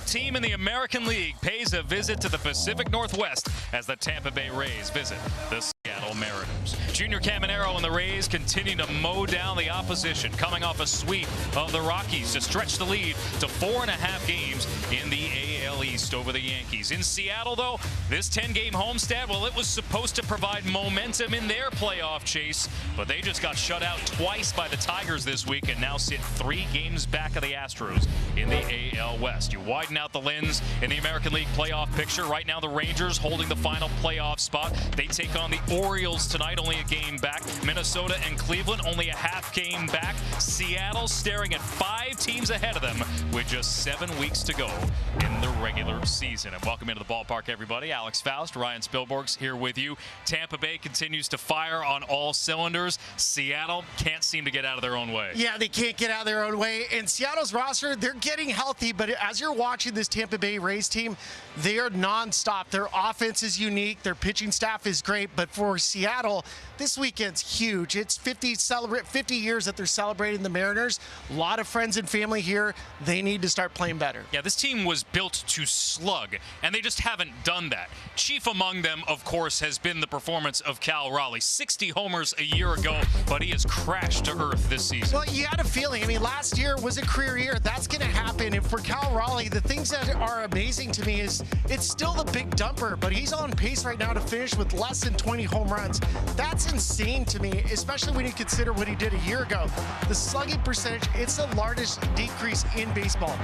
team in the American League pays a visit to the Pacific Northwest as the Tampa Bay Rays visit the Seattle Mariners. Junior Caminero and the Rays continue to mow down the opposition, coming off a sweep of the Rockies to stretch the lead to 4.5 games in the AL East over the Yankees. In Seattle, though, this 10-game homestand, well, it was supposed to provide momentum in their playoff chase, but they just got shut out twice by the Tigers this week and now sit 3 games back of the Astros in the AL West. You widen out the lens in the American League playoff picture. Right now, the Rangers holding the final playoff spot. They take on the Orioles tonight, only a game back. Minnesota and Cleveland only a half game back. Seattle staring at 5 teams ahead of them with just 7 weeks to go in the regular season. And welcome into the ballpark, everybody. Alex Faust, Ryan Spilborgh's here with you. Tampa Bay continues to fire on all cylinders. Seattle can't seem to get out of their own way. Yeah, they can't get out of their own way. And Seattle's roster, they're getting healthy, but as you're watching this Tampa Bay Rays team, they are nonstop. Their offense is unique. Their pitching staff is great. But for Seattle, this weekend's huge. It's 50 years that they're celebrating the Mariners. A lot of friends and family here. They need to start playing better. Yeah, this team was built to slug, and they just haven't done that. Chief among them, of course, has been the performance of Cal Raleigh. 60 homers a year ago, but he has crashed to earth this season. Well, you had a feeling. I mean, last year was a career year. That's going to happen. And for Cal Raleigh, the things that are amazing to me is it's still the big dumper, but he's on pace right now to finish with less than 20 home runs. That's insane to me, especially when you consider what he did a year ago. The slugging percentage, it's the largest decrease in baseball.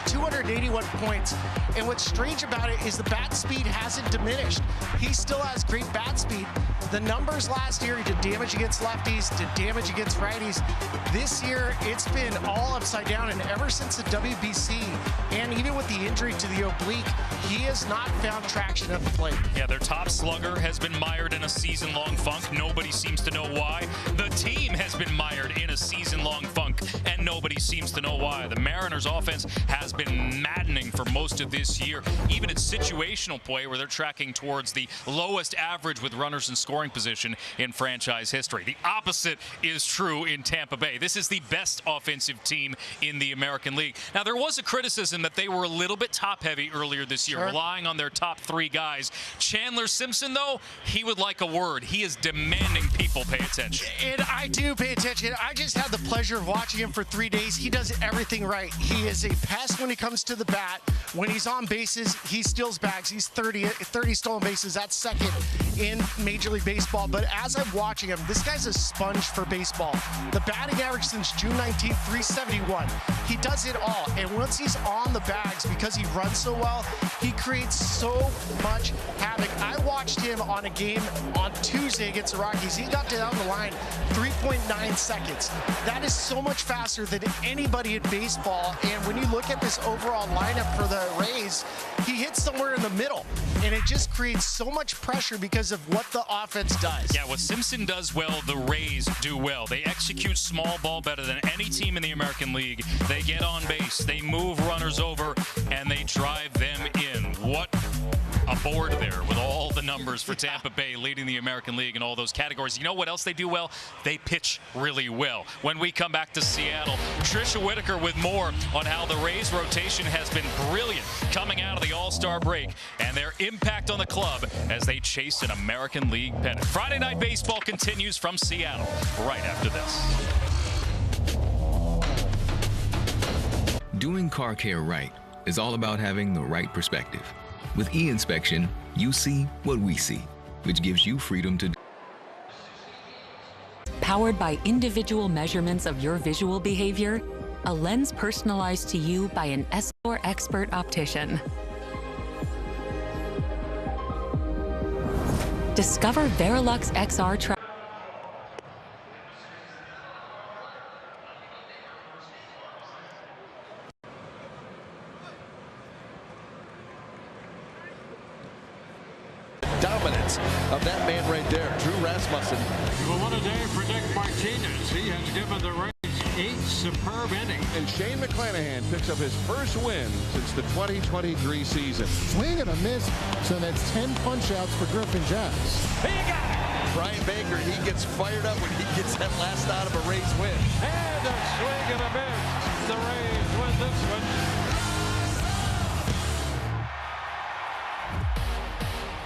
281 points. And what's strange about it is the bat speed hasn't diminished. He still has great bat speed. The numbers last year, he did damage against lefties, did damage against righties. This year, it's been all upside down, and ever since the WBC, and even with the injury to the oblique, he has not found traction at the plate. Yeah, their top slugger has been mired in a season-long funk. Nobody seems to know why. The team has been mired in a season-long funk, and nobody seems to know why. The Mariners' offense has been maddening for most of this year, even in situational play where they're tracking towards the lowest average with runners in scoring position in franchise history. The opposite is true in Tampa Bay. This is the best offensive team in the American League. Now, there was a criticism that they were a little bit top-heavy earlier this year, relying on their top 3 guys. Chandler Simpson, though, he would like a word. He is demanding people pay attention. And I do pay attention. I just had the pleasure of watching him for 3 days. He does everything right. He is a pest when he comes to the bat. When he's on bases, he steals bags. He's 30 stolen bases. That's second in Major League Baseball. But as I'm watching him, this guy's a sponge for baseball. The batting average since June 19th, 371. He does it all. And once he's on the bags, because he runs so well, he creates so much havoc. I watched him on a game on Tuesday against the Rockies. He got down the line 3.9 seconds. That is so much faster than anybody in baseball. And when you look at this overall lineup for the Rays, he hits somewhere in the middle. And it just creates so much pressure because of what the offense does. Yeah, what Simpson does well, the Rays do well. They execute small ball better than any team in the American League. They get on base, they move runners over, and they drive them in. What a board there with all the numbers for Tampa Bay leading the American League in all those categories. You know what else they do well? They pitch really well. When we come back to Seattle, Trisha Whitaker with more on how the Rays rotation has been brilliant coming out of the All-Star break and their impact on the club as they chase an American League pennant. Friday Night Baseball continues from Seattle right after this. Doing car care right is all about having the right perspective. With e-inspection, you see what we see, which gives you freedom to. Powered by individual measurements of your visual behavior, a lens personalized to you by an Essilor expert optician. Discover Verilux XR. Dominance of that man right there, Drew Rasmussen. Well, what a day for Nick Martinez. He has given the Rays 8 superb innings. And Shane McClanahan picks up his first win since the 2023 season. Swing and a miss, so that's 10 punch-outs for Griffin Jacks. He got it! Brian Baker, he gets fired up when he gets that last out of a Rays win. And a swing and a miss. The Rays win this one.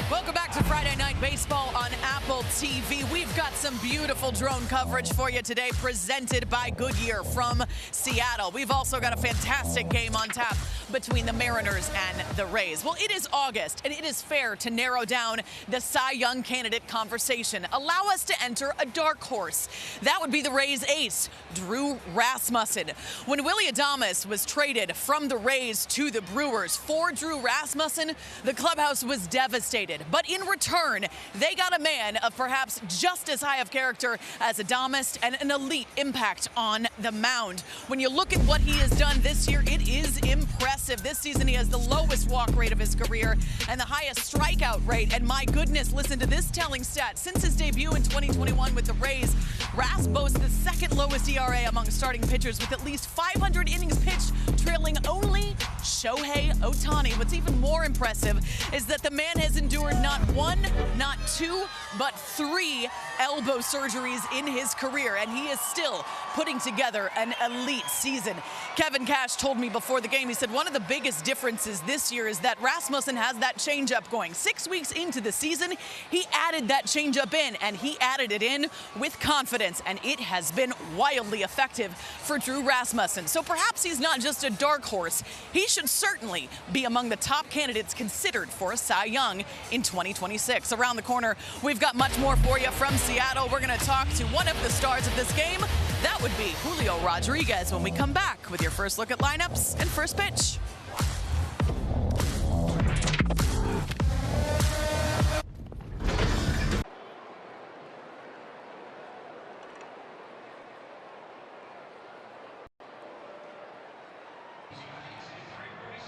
Welcome back to Friday Night Baseball on Apple TV. We've got some beautiful drone coverage for you today, presented by Goodyear from Seattle. We've also got a fantastic game on tap between the Mariners and the Rays. Well, it is August, and it is fair to narrow down the Cy Young candidate conversation. Allow us to enter a dark horse. That would be the Rays ace, Drew Rasmussen. When Willie Adames was traded from the Rays to the Brewers for Drew Rasmussen, the clubhouse was devastated. But in return, they got a man of perhaps just as high of character as Adames and an elite impact on the mound. When you look at what he has done this year, it is impressive. This season, he has the lowest walk rate of his career and the highest strikeout rate. And my goodness, listen to this telling stat. Since his debut in 2021 with the Rays, Ras boasts the second lowest ERA among starting pitchers with at least 500 innings pitched, trailing only Shohei Ohtani. What's even more impressive is that the man has endured not one, not two, but 3 elbow surgeries in his career, and he is still putting together an elite season. Kevin Cash told me before the game, he said one of the biggest differences this year is that Rasmussen has that changeup going. 6 weeks into the season, he added that changeup in, and he added it in with confidence, and it has been wildly effective for Drew Rasmussen. So perhaps he's not just a dark horse. He should certainly be among the top candidates considered for a Cy Young in 2026. Around the corner, we've got much more for you from Seattle. We're going to talk to one of the stars of this game. That would be Julio Rodriguez when we come back with your first look at lineups and first pitch.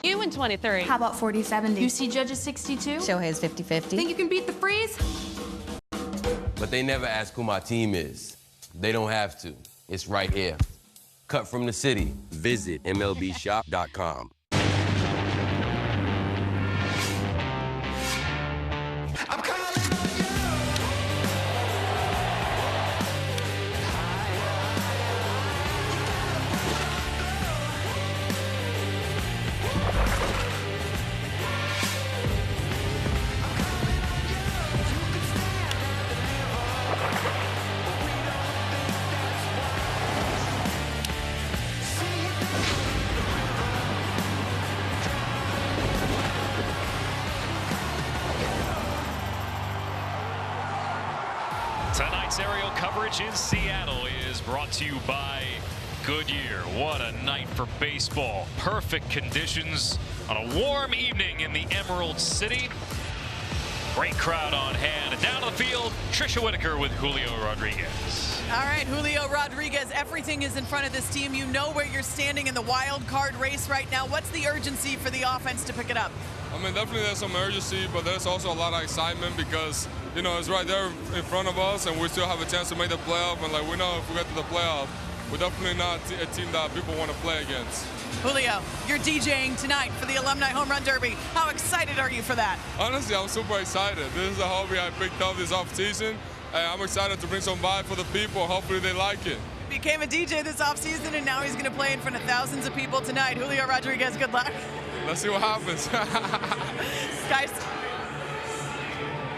You in 2030. How about 40-70? You see Judge's 62? Shohei's 50-50. Think you can beat the freeze? But they never ask who my team is. They don't have to. It's right here. Cut from the city. Visit MLBshop.com. Tonight's aerial coverage in Seattle is brought to you by Goodyear. What a night for baseball. Perfect conditions on a warm evening in the Emerald City. Great crowd on hand. And down to the field, Trisha Whitaker with Julio Rodriguez. All right, Julio Rodriguez, everything is in front of this team. You know where you're standing in the wild card race right now. What's the urgency for the offense to pick it up? I mean, definitely there's some urgency, but there's also a lot of excitement because, you know, it's right there in front of us, and we still have a chance to make the playoff. And, like, we know if we get to the playoff, we're definitely not a team that people want to play against. Julio, you're DJing tonight for the Alumni Home Run Derby. How excited are you for that? Honestly, I'm super excited. This is a hobby I picked up this offseason, and I'm excited to bring some vibe for the people. Hopefully they like it. Became a DJ this offseason, and now he's going to play in front of thousands of people tonight. Julio Rodriguez, good luck. Let's see what happens. Guys.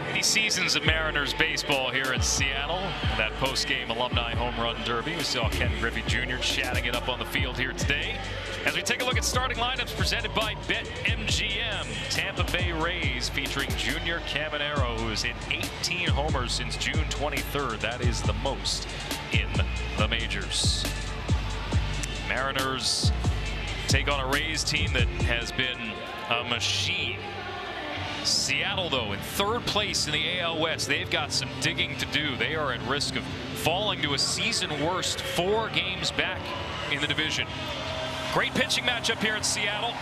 Many seasons of Mariners baseball here in Seattle. That post-game Alumni Home Run Derby. We saw Ken Griffey Jr. chatting it up on the field here today. As we take a look at starting lineups presented by BetMGM. Tampa Bay Rays featuring Junior Caminero, who has hit 18 homers since June 23rd. That is the most in the majors. Mariners take on a Rays team that has been a machine. Seattle, though, in third place in the AL West. They've got some digging to do. They are at risk of falling to a season worst 4 games back in the division. Great pitching matchup here in Seattle.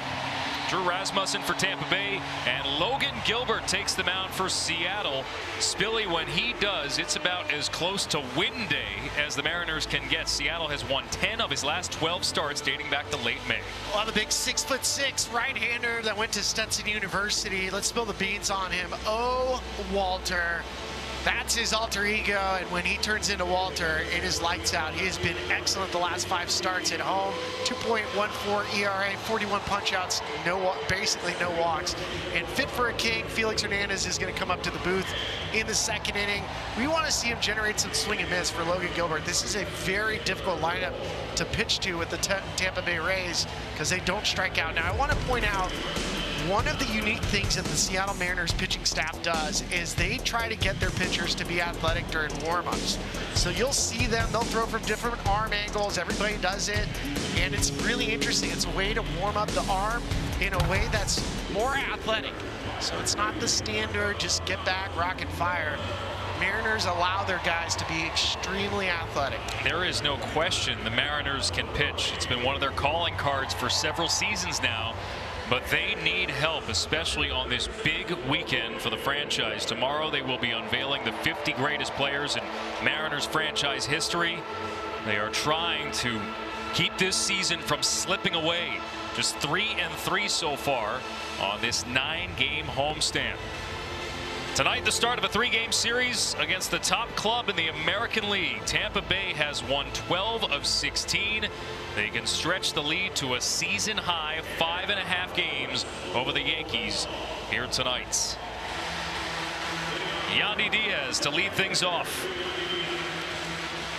Drew Rasmussen for Tampa Bay, and Logan Gilbert takes the mound for Seattle. Spilly, when he does, it's about as close to win day as the Mariners can get. Seattle has won 10 of his last 12 starts dating back to late May. Well, the big 6'6" right-hander that went to Stetson University. Let's spill the beans on him. Oh, Walter. That's his alter ego, and when he turns into Walter, it is lights out. He has been excellent the last 5 starts at home. 2.14 ERA, 41 punch-outs, basically no walks. And fit for a king, Felix Hernandez is going to come up to the booth in the 2nd inning. We want to see him generate some swing and miss for Logan Gilbert. This is a very difficult lineup to pitch to with the Tampa Bay Rays because they don't strike out. Now, I want to point out one of the unique things that the Seattle Mariners pitching staff does is they try to get their pitchers to be athletic during warm-ups. So you'll see them, they'll throw from different arm angles, everybody does it, and it's really interesting. It's a way to warm up the arm in a way that's more athletic. So it's not the standard, just get back, rock and fire. Mariners allow their guys to be extremely athletic. There is no question the Mariners can pitch. It's been one of their calling cards for several seasons now. But they need help, especially on this big weekend for the franchise. Tomorrow they will be unveiling the 50 greatest players in Mariners franchise history. They are trying to keep this season from slipping away. Just 3-3 so far on this 9-game homestand. Tonight, the start of a 3-game series against the top club in the American League. Tampa Bay has won 12 of 16. They can stretch the lead to a season-high 5.5 games over the Yankees here tonight. Yandy Diaz to lead things off.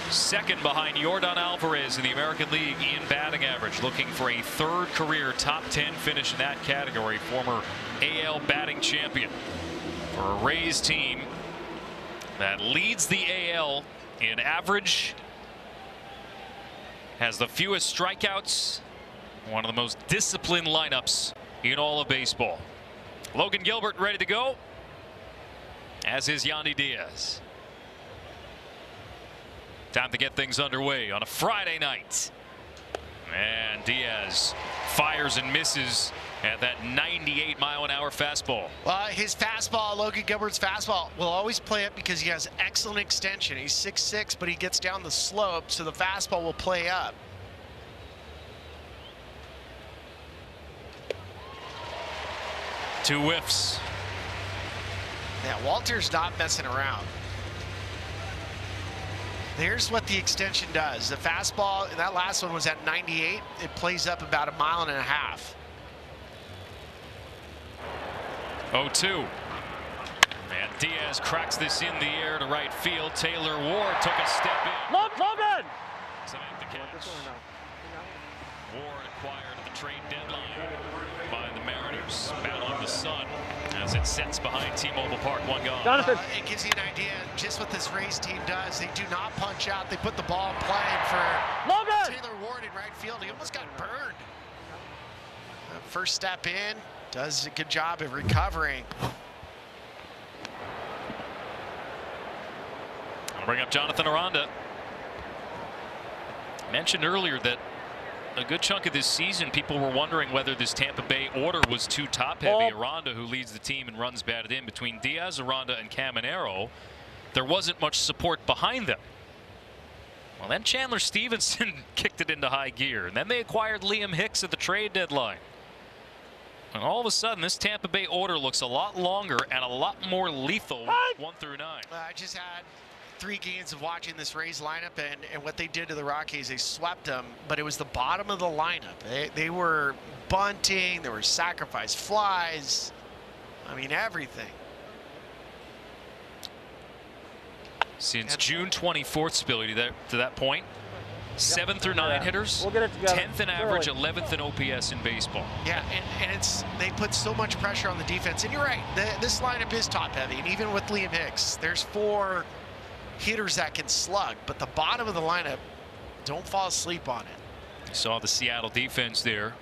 Second behind Yordan Alvarez in the American League in batting average, looking for a 3rd career top 10 finish in that category. Former AL batting champion. For a Rays team that leads the AL in average, has the fewest strikeouts, one of the most disciplined lineups in all of baseball. Logan Gilbert ready to go, as is Yandy Diaz. Time to get things underway on a Friday night. And Diaz fires and misses at that 98-mile-an-hour fastball. Well, his fastball, Logan Gilbert's fastball, will always play it because he has excellent extension. He's 6'6", but he gets down the slope, so the fastball will play up. Two whiffs. Yeah, Walter's not messing around. Here's what the extension does. The fastball, that last one was at 98. It plays up about 1.5 miles. 0-2. And Diaz cracks this in the air to right field. Taylor Ward took a step in. Logan! Samantha catch. Ward acquired at the trade deadline by the Mariners, battling the sun as it sets behind T-Mobile Park. 1 gone. Jonathan. It gives you an idea just what this Rays team does. They do not punch out. They put the ball in play for Logan! Taylor Ward in right field. He almost got burned. First step in, does a good job of recovering. I'll bring up Jonathan Aranda. Mentioned earlier that a good chunk of this season, people were wondering whether this Tampa Bay order was too top-heavy. Aranda, who leads the team and runs batted in, between Diaz, Aranda, and Caminero, there wasn't much support behind them. Well, then Chandler Stevenson kicked it into high gear, and then they acquired Liam Hicks at the trade deadline. And all of a sudden, this Tampa Bay order looks a lot longer and a lot more lethal 1 through 9. I just had 3 games of watching this Rays lineup, and what they did to the Rockies, they swept them, but it was the bottom of the lineup. They were bunting, there were sacrifice flies, I mean everything. Since June 24th, Spilly, to that point, 7 through 9 hitters, We'll get it together. 10th in average, 11th in OPS in baseball. Yeah, and it's they put so much pressure on the defense, and you're right, this lineup is top heavy, and even with Liam Hicks, there's 4 hitters that can slug, but the bottom of the lineup, don't fall asleep on it. You saw the Seattle defense there.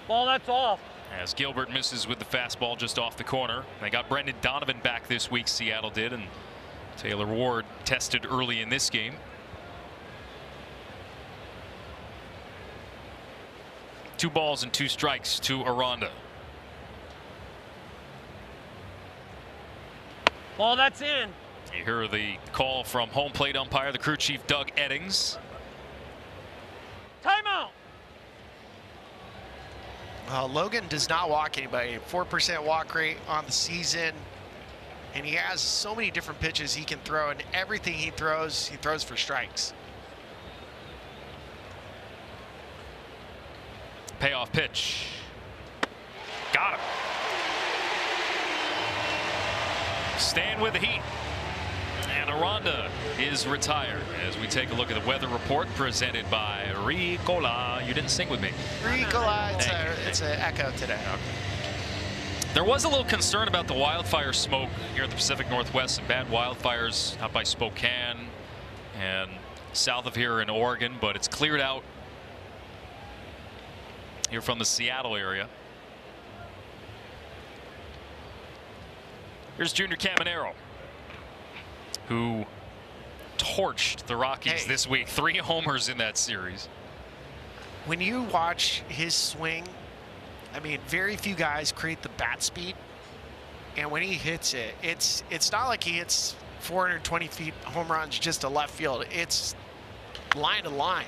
Ball, that's off. As Gilbert misses with the fastball just off the corner. They got Brendan Donovan back this week, Seattle did, and Taylor Ward tested early in this game. 2 balls and 2 strikes to Aranda. Ball, that's in. You hear the call from home plate umpire, the crew chief Doug Eddings. Timeout. Logan does not walk anybody. 4% walk rate on the season. And he has so many different pitches he can throw, and everything he throws for strikes. Payoff pitch. Got him. Staying with the heat. And Aranda is retired as we take a look at the weather report presented by Ricola. You didn't sing with me. Ricola, it's an echo today. Okay. There was a little concern about the wildfire smoke here in the Pacific Northwest. Some bad wildfires out by Spokane and south of here in Oregon, but it's cleared out here from the Seattle area. Here's Junior Caminero, who torched the Rockies this week. 3 homers in that series. When you watch his swing, I mean, very few guys create the bat speed, and when he hits it, it's not like he hits 420 feet home runs just to left field. It's line to line.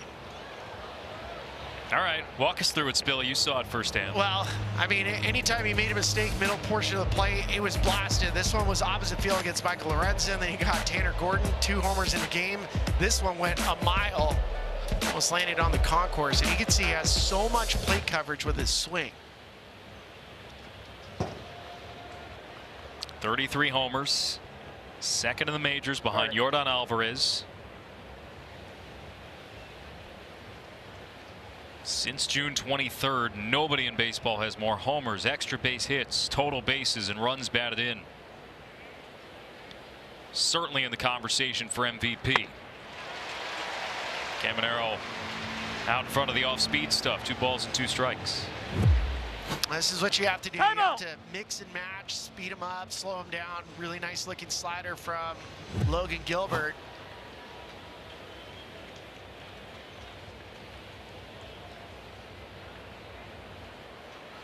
All right, walk us through it, Spilly. You saw it firsthand. Well, I mean, anytime he made a mistake, middle portion of the play, it was blasted. This one was opposite field against Michael Lorenzen. Then he got Tanner Gordon, 2 homers in the game. This one went a mile, almost landed on the concourse, and you can see he has so much plate coverage with his swing. 33 homers, second in the majors behind Yordan Alvarez. Since June 23rd, nobody in baseball has more homers, extra base hits, total bases, and runs batted in. Certainly in the conversation for MVP. Caminero out in front of the off-speed stuff. 2 balls and 2 strikes. This is what you have to do. You have to mix and match, speed him up, slow him down. Really nice looking slider from Logan Gilbert.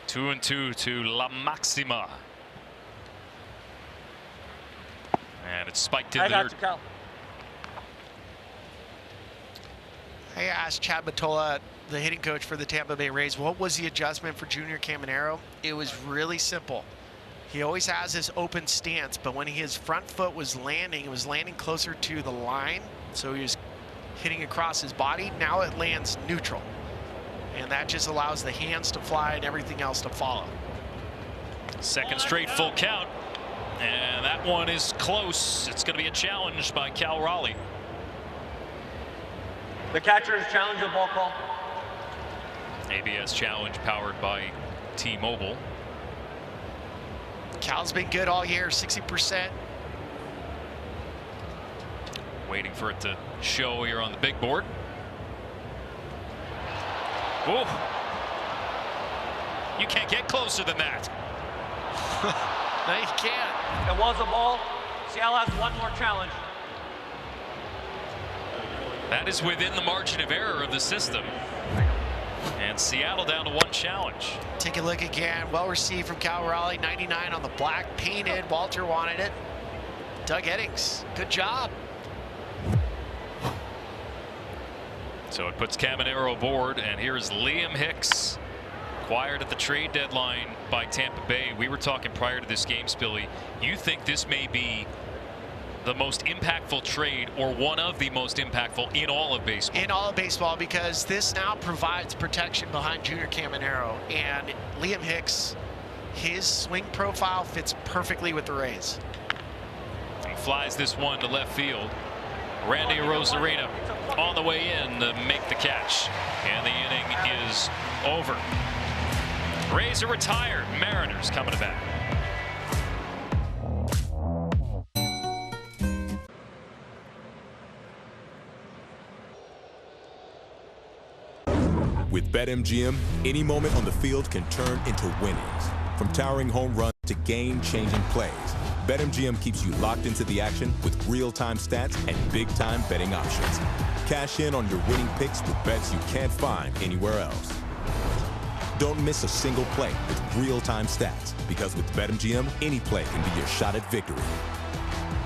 Two and 2 to La Maxima. And it's spiked in there. I asked Chad Mottola, the hitting coach for the Tampa Bay Rays, what was the adjustment for Junior Caminero? It was really simple. He always has this open stance, but when his front foot was landing, it was landing closer to the line, so he was hitting across his body. Now it lands neutral, and that just allows the hands to fly and everything else to follow. Second straight full count, and that one is close. It's going to be a challenge by Cal Raleigh. The catcher has challenged the ball call. ABS challenge powered by T-Mobile. Cal's been good all year, 60%. Waiting for it to show here on the big board. Oh, you can't get closer than that. No, you can't. It was a ball. Seattle has one more challenge. That is within the margin of error of the system. And Seattle down to 1 challenge. Take a look again. Well received from Cal Raleigh. 99 on the black, painted. Walter wanted it. Doug Eddings, good job. So it puts Caminero aboard, and here is Liam Hicks, acquired at the trade deadline by Tampa Bay. We were talking prior to this game, Spilly. You think this may be the most impactful trade, or one of the most impactful in all of baseball? In all of baseball, because this now provides protection behind Junior Caminero, and Liam Hicks, his swing profile fits perfectly with the Rays. He flies this one to left field. Randy Rosarina on the way in to make the catch, and the inning is over. Rays are retired. Mariners coming to bat. With BetMGM, any moment on the field can turn into winnings. From towering home runs to game-changing plays, BetMGM keeps you locked into the action with real-time stats and big-time betting options. Cash in on your winning picks with bets you can't find anywhere else. Don't miss a single play with real-time stats, because with BetMGM, any play can be your shot at victory.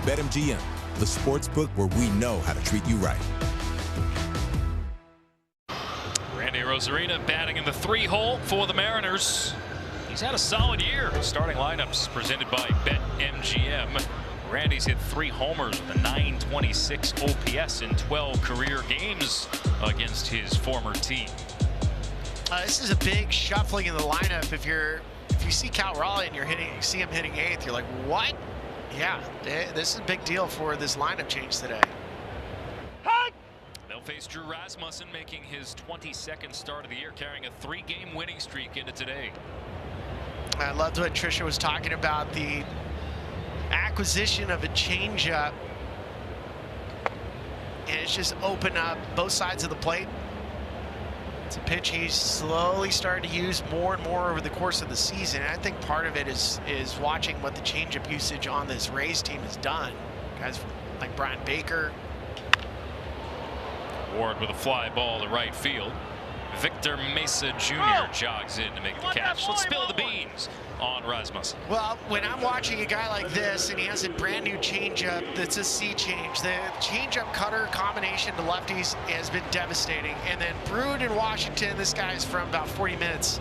BetMGM, the sports book where we know how to treat you right. Randy Rosarina batting in the 3-hole for the Mariners. He's had a solid year. Starting lineups presented by BetMGM. Randy's hit 3 homers with a .926 OPS in 12 career games against his former team. This is a big shuffling in the lineup. If you see Cal Raleigh and you see him hitting 8th, you're like, what? Yeah, this is a big deal for this lineup change today. They'll face Drew Rasmussen, making his 22nd start of the year, carrying a 3-game winning streak into today. I loved what Tricia was talking about, the acquisition of a changeup, and it's just opened up both sides of the plate. It's a pitch he's slowly starting to use more and more over the course of the season. And I think part of it is watching what the changeup usage on this Rays team has done. Guys like Brian Baker. Ward with a fly ball to right field. Victor Mesa Jr. jogs in to make the catch. Let's spill the beans on Rasmussen. Well, when I'm watching a guy like this and he has a brand new changeup that's a sea change, the changeup cutter combination to lefties has been devastating. And then brewed in Washington, this guy's from about 40 minutes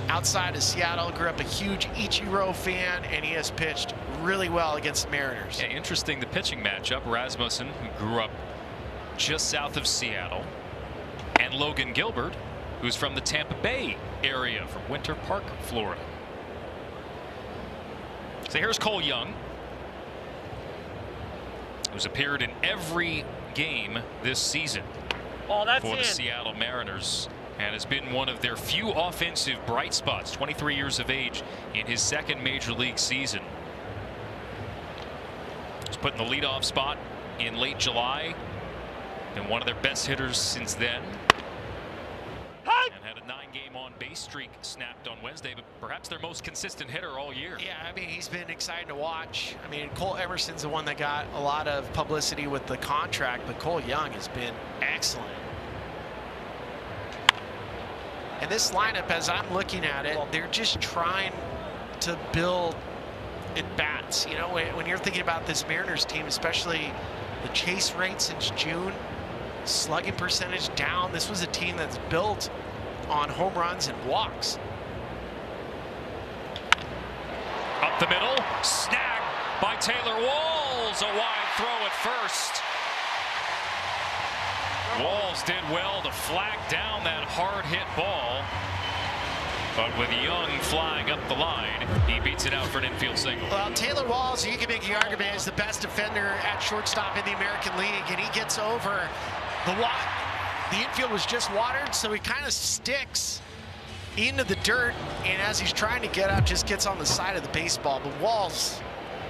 outside of Seattle, grew up a huge Ichiro fan, and he has pitched really well against the Mariners. Yeah, interesting, the pitching matchup. Rasmussen, who grew up just south of Seattle, and Logan Gilbert, who's from the Tampa Bay area, from Winter Park, Florida. So here's Cole Young, who's appeared in every game this season for the Seattle Mariners and has been one of their few offensive bright spots. 23 years of age in his 2nd major league season. He's put in the leadoff spot in late July. Been one of their best hitters since then. And had a 9-game on-base streak snapped on Wednesday, but perhaps their most consistent hitter all year. Yeah, I mean, he's been exciting to watch. I mean, Cole Emerson's the one that got a lot of publicity with the contract, but Cole Young has been excellent. And this lineup, as I'm looking at it, they're just trying to build at-bats. You know, when you're thinking about this Mariners team, especially the chase rate since June, slugging percentage down. This was a team that's built on home runs and walks. Up the middle, snagged by Taylor Walls. A wide throw at first. Walls did well to flag down that hard-hit ball. But with Young flying up the line, he beats it out for an infield single. Well, Taylor Walls, you can make the argument, is the best defender at shortstop in the American League, and he gets over the infield was just watered, so he kind of sticks into the dirt, and as he's trying to get up, just gets on the side of the baseball. But Walls,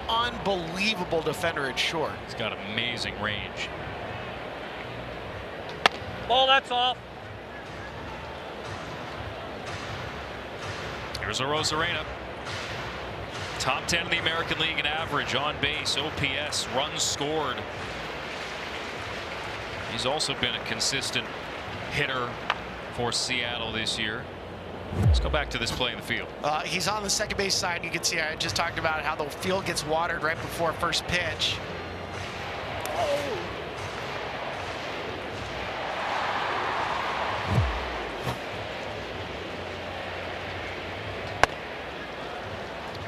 unbelievable defender at short. He's got amazing range. Ball, that's off. Here's a Rosarena. Top 10 in the American League in average, on base, OPS, runs scored. He's also been a consistent hitter for Seattle this year. Let's go back to this play in the field. He's on the second base side. You can see I just talked about how the field gets watered right before first pitch.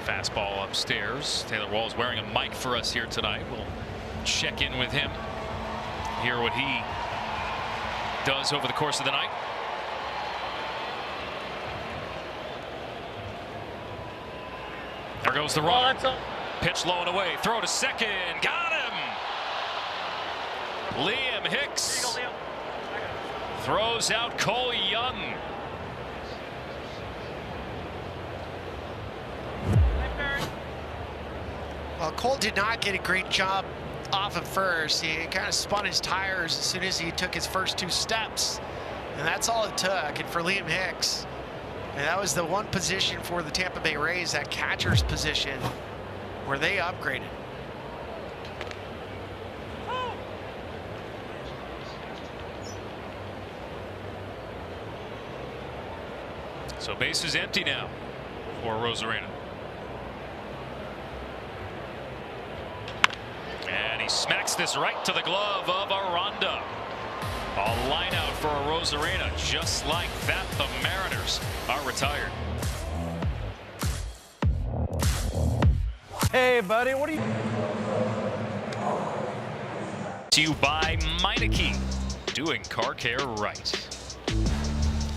Fastball upstairs. Taylor Walls wearing a mic for us here tonight. We'll check in with him, hear what he does over the course of the night. There goes the run. Pitch low and away. Throw to second. Got him. Liam Hicks throws out Cole Young. Well, Cole did not get a great job off of first. He kind of spun his tires as soon as he took his first 2 steps. And that's all it took. And for Liam Hicks, and that was the one position for the Tampa Bay Rays, that catcher's position, where they upgraded. So base is empty now for Rosarena. And he smacks this right to the glove of Aranda. A line out for a Rosarena. Just like that, the Mariners are retired. Hey, buddy, what are you... To you by Meineke, doing car care right.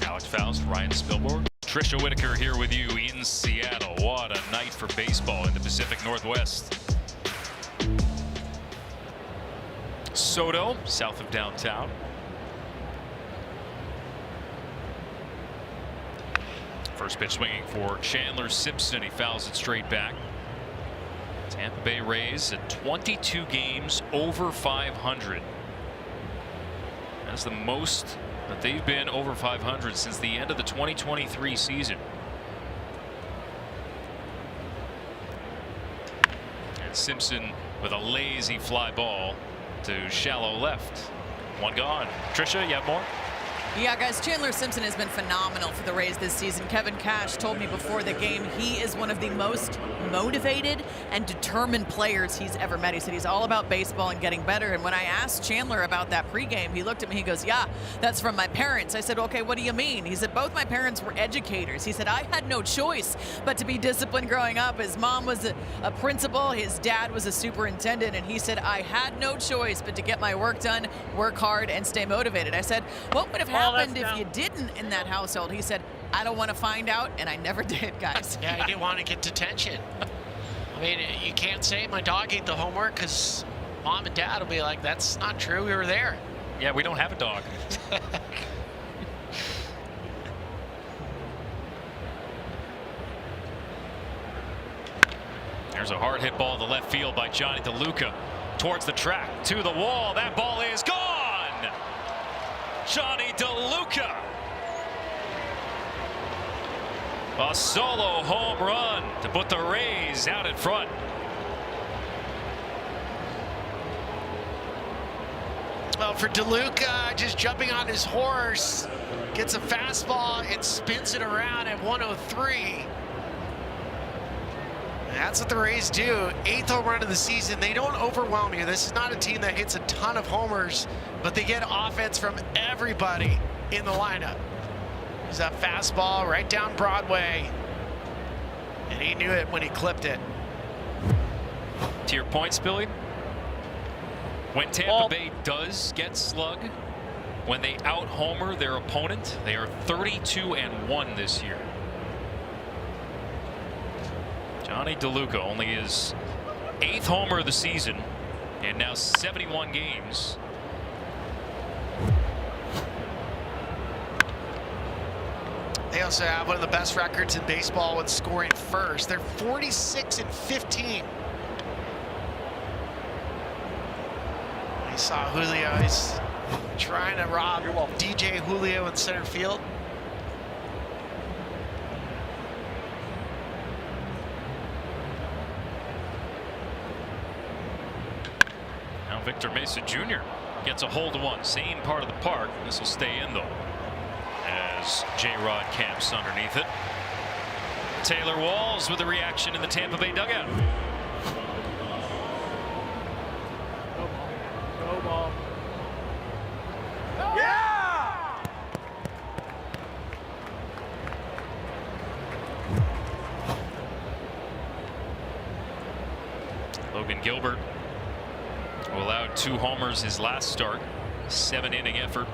Alex Faust, Ryan Spilborg, Trisha Whitaker here with you in Seattle. What a night for baseball in the Pacific Northwest. Soto, south of downtown. First pitch swinging for Chandler Simpson. He fouls it straight back. Tampa Bay Rays at 22 games over 500. That's the most that they've been over 500 since the end of the 2023 season. And Simpson with a lazy fly ball to shallow left. One gone. Trisha, you have more? Yeah, guys, Chandler Simpson has been phenomenal for the Rays this season. Kevin Cash told me before the game he is one of the most motivated and determined players he's ever met. He said he's all about baseball and getting better. And when I asked Chandler about that pregame, he looked at me, he goes, yeah, that's from my parents. I said, okay, what do you mean? He said, both my parents were educators. He said, I had no choice but to be disciplined growing up. His mom was a principal, his dad was a superintendent, and he said, I had no choice but to get my work done, work hard, and stay motivated. I said, what would have happened if you didn't in that household? He said, I don't want to find out, and I never did, guys. Yeah, he didn't want to get detention. I mean, you can't say my dog ate the homework because mom and dad will be like, that's not true, we were there. Yeah, we don't have a dog. There's a hard hit ball to left field by Johnny DeLuca towards the track, to the wall. That ball is gone. Johnny DeLuca. A solo home run to put the Rays out in front. Well, for DeLuca, just jumping on his horse, gets a fastball and spins it around at 103. That's what the Rays do. 8th home run of the season. They don't overwhelm you. This is not a team that hits a ton of homers, but they get offense from everybody in the lineup. There's that fastball right down Broadway, and he knew it when he clipped it. To your point, Spilly, when Tampa Bay does get slugged, when they out-homer their opponent, they are 32-1 this year. Johnny DeLuca only his 8th homer of the season and now 71 games. They also have one of the best records in baseball with scoring first. They're 46-15. You saw Julio. He's trying to rob DJ Julio in center field. Victor Mesa Jr. gets a hold of one. Same part of the park. This will stay in, though, as J-Rod camps underneath it. Taylor Walls with a reaction in the Tampa Bay dugout. Go ball. Yeah! Logan Gilbert, who allowed 2 homers his last start, 7-inning effort.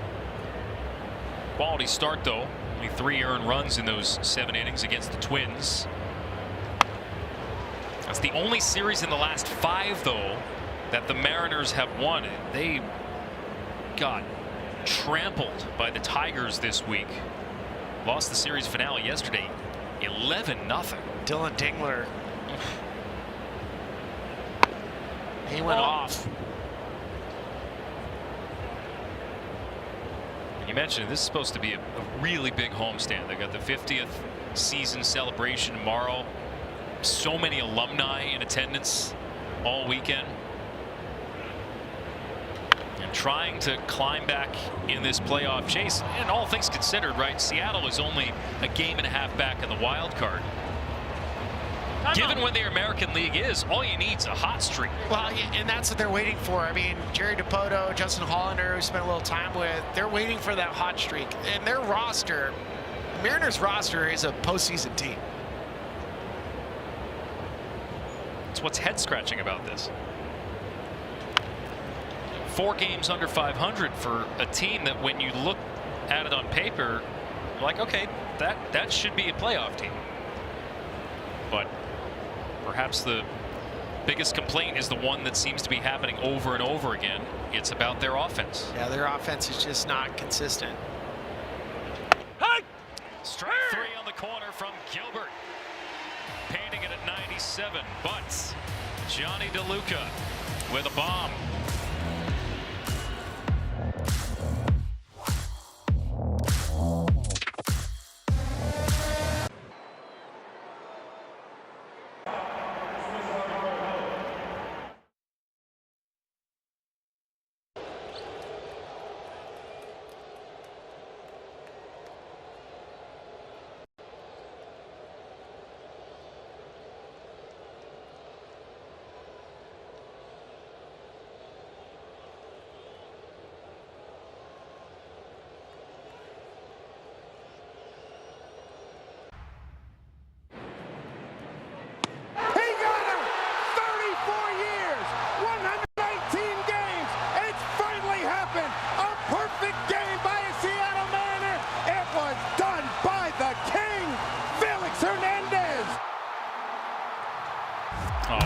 Quality start, though. Only 3 earned runs in those 7 innings against the Twins. That's the only series in the last 5, though, that the Mariners have won. They got trampled by the Tigers this week. Lost the series finale yesterday, 11-0. Dylan Dingler. He went off. You mentioned this is supposed to be a really big homestand. They got the 50th season celebration tomorrow. So many alumni in attendance all weekend. And trying to climb back in this playoff chase. And all things considered, right, Seattle is only a game and a half back in the wild card. Given when their American League is, all you need is a hot streak. Well, and that's what they're waiting for. I mean, Jerry Dipoto, Justin Hollander, who spent a little time with, they're waiting for that hot streak. And their roster, the Mariners roster, is a postseason team. That's what's head-scratching about this. 4 games under 500 for a team that, when you look at it on paper, you're like, okay, that should be a playoff team. But perhaps the biggest complaint is the one that seems to be happening over and over again. It's about their offense. Yeah, their offense is just not consistent. Strike 3 on the corner from Gilbert. Painting it at 97, but Johnny DeLuca with a bomb.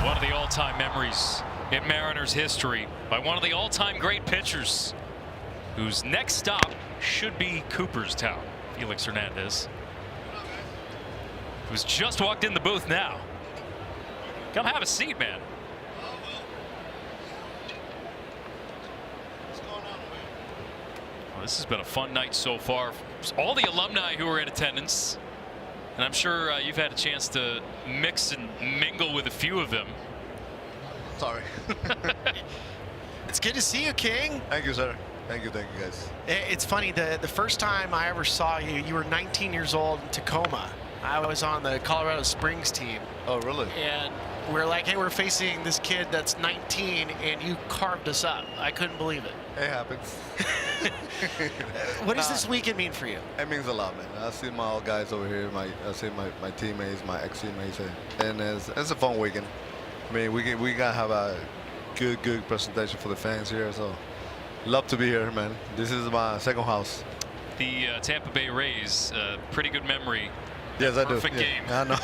One of the all-time memories in Mariners history by one of the all-time great pitchers, whose next stop should be Cooperstown. Felix Hernandez, who's just walked in the booth now. Come have a seat, man. Well, this has been a fun night so far. All the alumni who are in attendance. And I'm sure you've had a chance to mix and mingle with a few of them. Sorry. It's good to see you, King. Thank you, sir. Thank you guys. It's funny, the first time I ever saw you, you were 19 years old in Tacoma. I was on the Colorado Springs team. Oh, really? And we're like, hey, we're facing this kid that's 19, and you carved us up. I couldn't believe it. It happens. What does this weekend mean for you? It means a lot, man. I see my old guys over here. I see my teammates, my ex-teammates, and it's a fun weekend. I mean, we gotta have a good presentation for the fans here. So, love to be here, man. This is my second house. The Tampa Bay Rays, pretty good memory. Yes, I do. Perfect game. I know.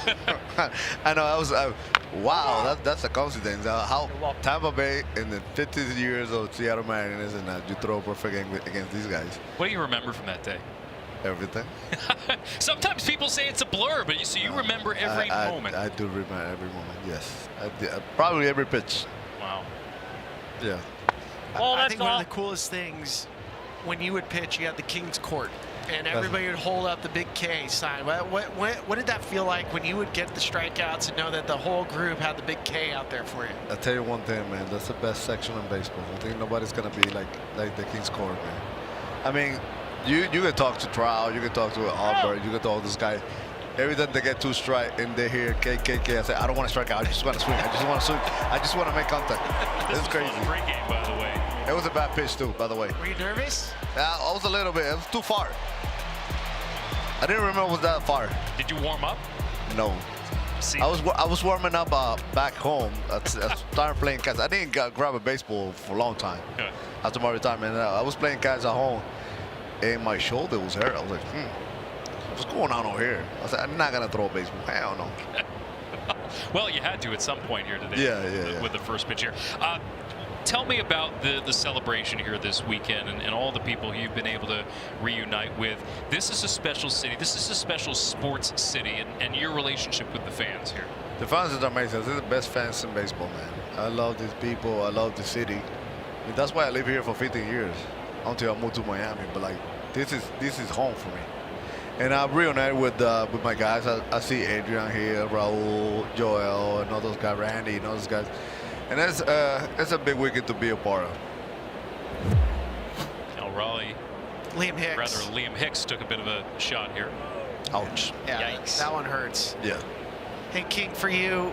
I know. Wow, that's a coincidence. How Tampa Bay in the 50 years of Seattle Mariners, and you throw a perfect game against these guys. What do you remember from that day? Everything. Sometimes people say it's a blur, but you remember every moment. I do remember every moment. Yes, probably every pitch. Wow. Yeah. Well, I think one of the coolest things, when you would pitch, you had the King's Court, and everybody would hold up the big K sign. What did that feel like when you would get the strikeouts and know that the whole group had the big K out there for you? I'll tell you one thing, man. That's the best section in baseball. I think nobody's gonna be like the King's Court, man. I mean, you can talk to Trout, you can talk to Albert, you can talk to this guy. Every time they get 2 strikes and they hear K, I say, I don't want to strike out. I just want to swing. I just want to swing. I just want to make contact. This is crazy. A great game, by the way. It was a bad pitch too, by the way. Were you nervous? Yeah, I was a little bit. It was too far. I didn't remember it was that far. Did you warm up? No. See. I was warming up back home. I started playing catch. I didn't grab a baseball for a long time. Good. After my retirement, I was playing catch at home, and my shoulder was hurt. I was like, what's going on over here? I said, I'm not gonna throw a baseball. Hell no. Well, you had to at some point here today. Yeah. With the first pitch here. Tell me about the celebration here this weekend and all the people you've been able to reunite with. This is a special city. This is a special sports city, and your relationship with the fans here. The fans are amazing. They're the best fans in baseball, man. I love these people. I love the city. I mean, that's why I live here for 15 years until I moved to Miami. But like, this is home for me. And I reunite with my guys. I see Adrian here, Raul, Joel, and all those guys, Randy, and all those guys. And it's a big weekend to be a part of. Now Raleigh, Liam Hicks took a bit of a shot here. Ouch. Yeah, yikes. That one hurts. Yeah. Hey, King, for you,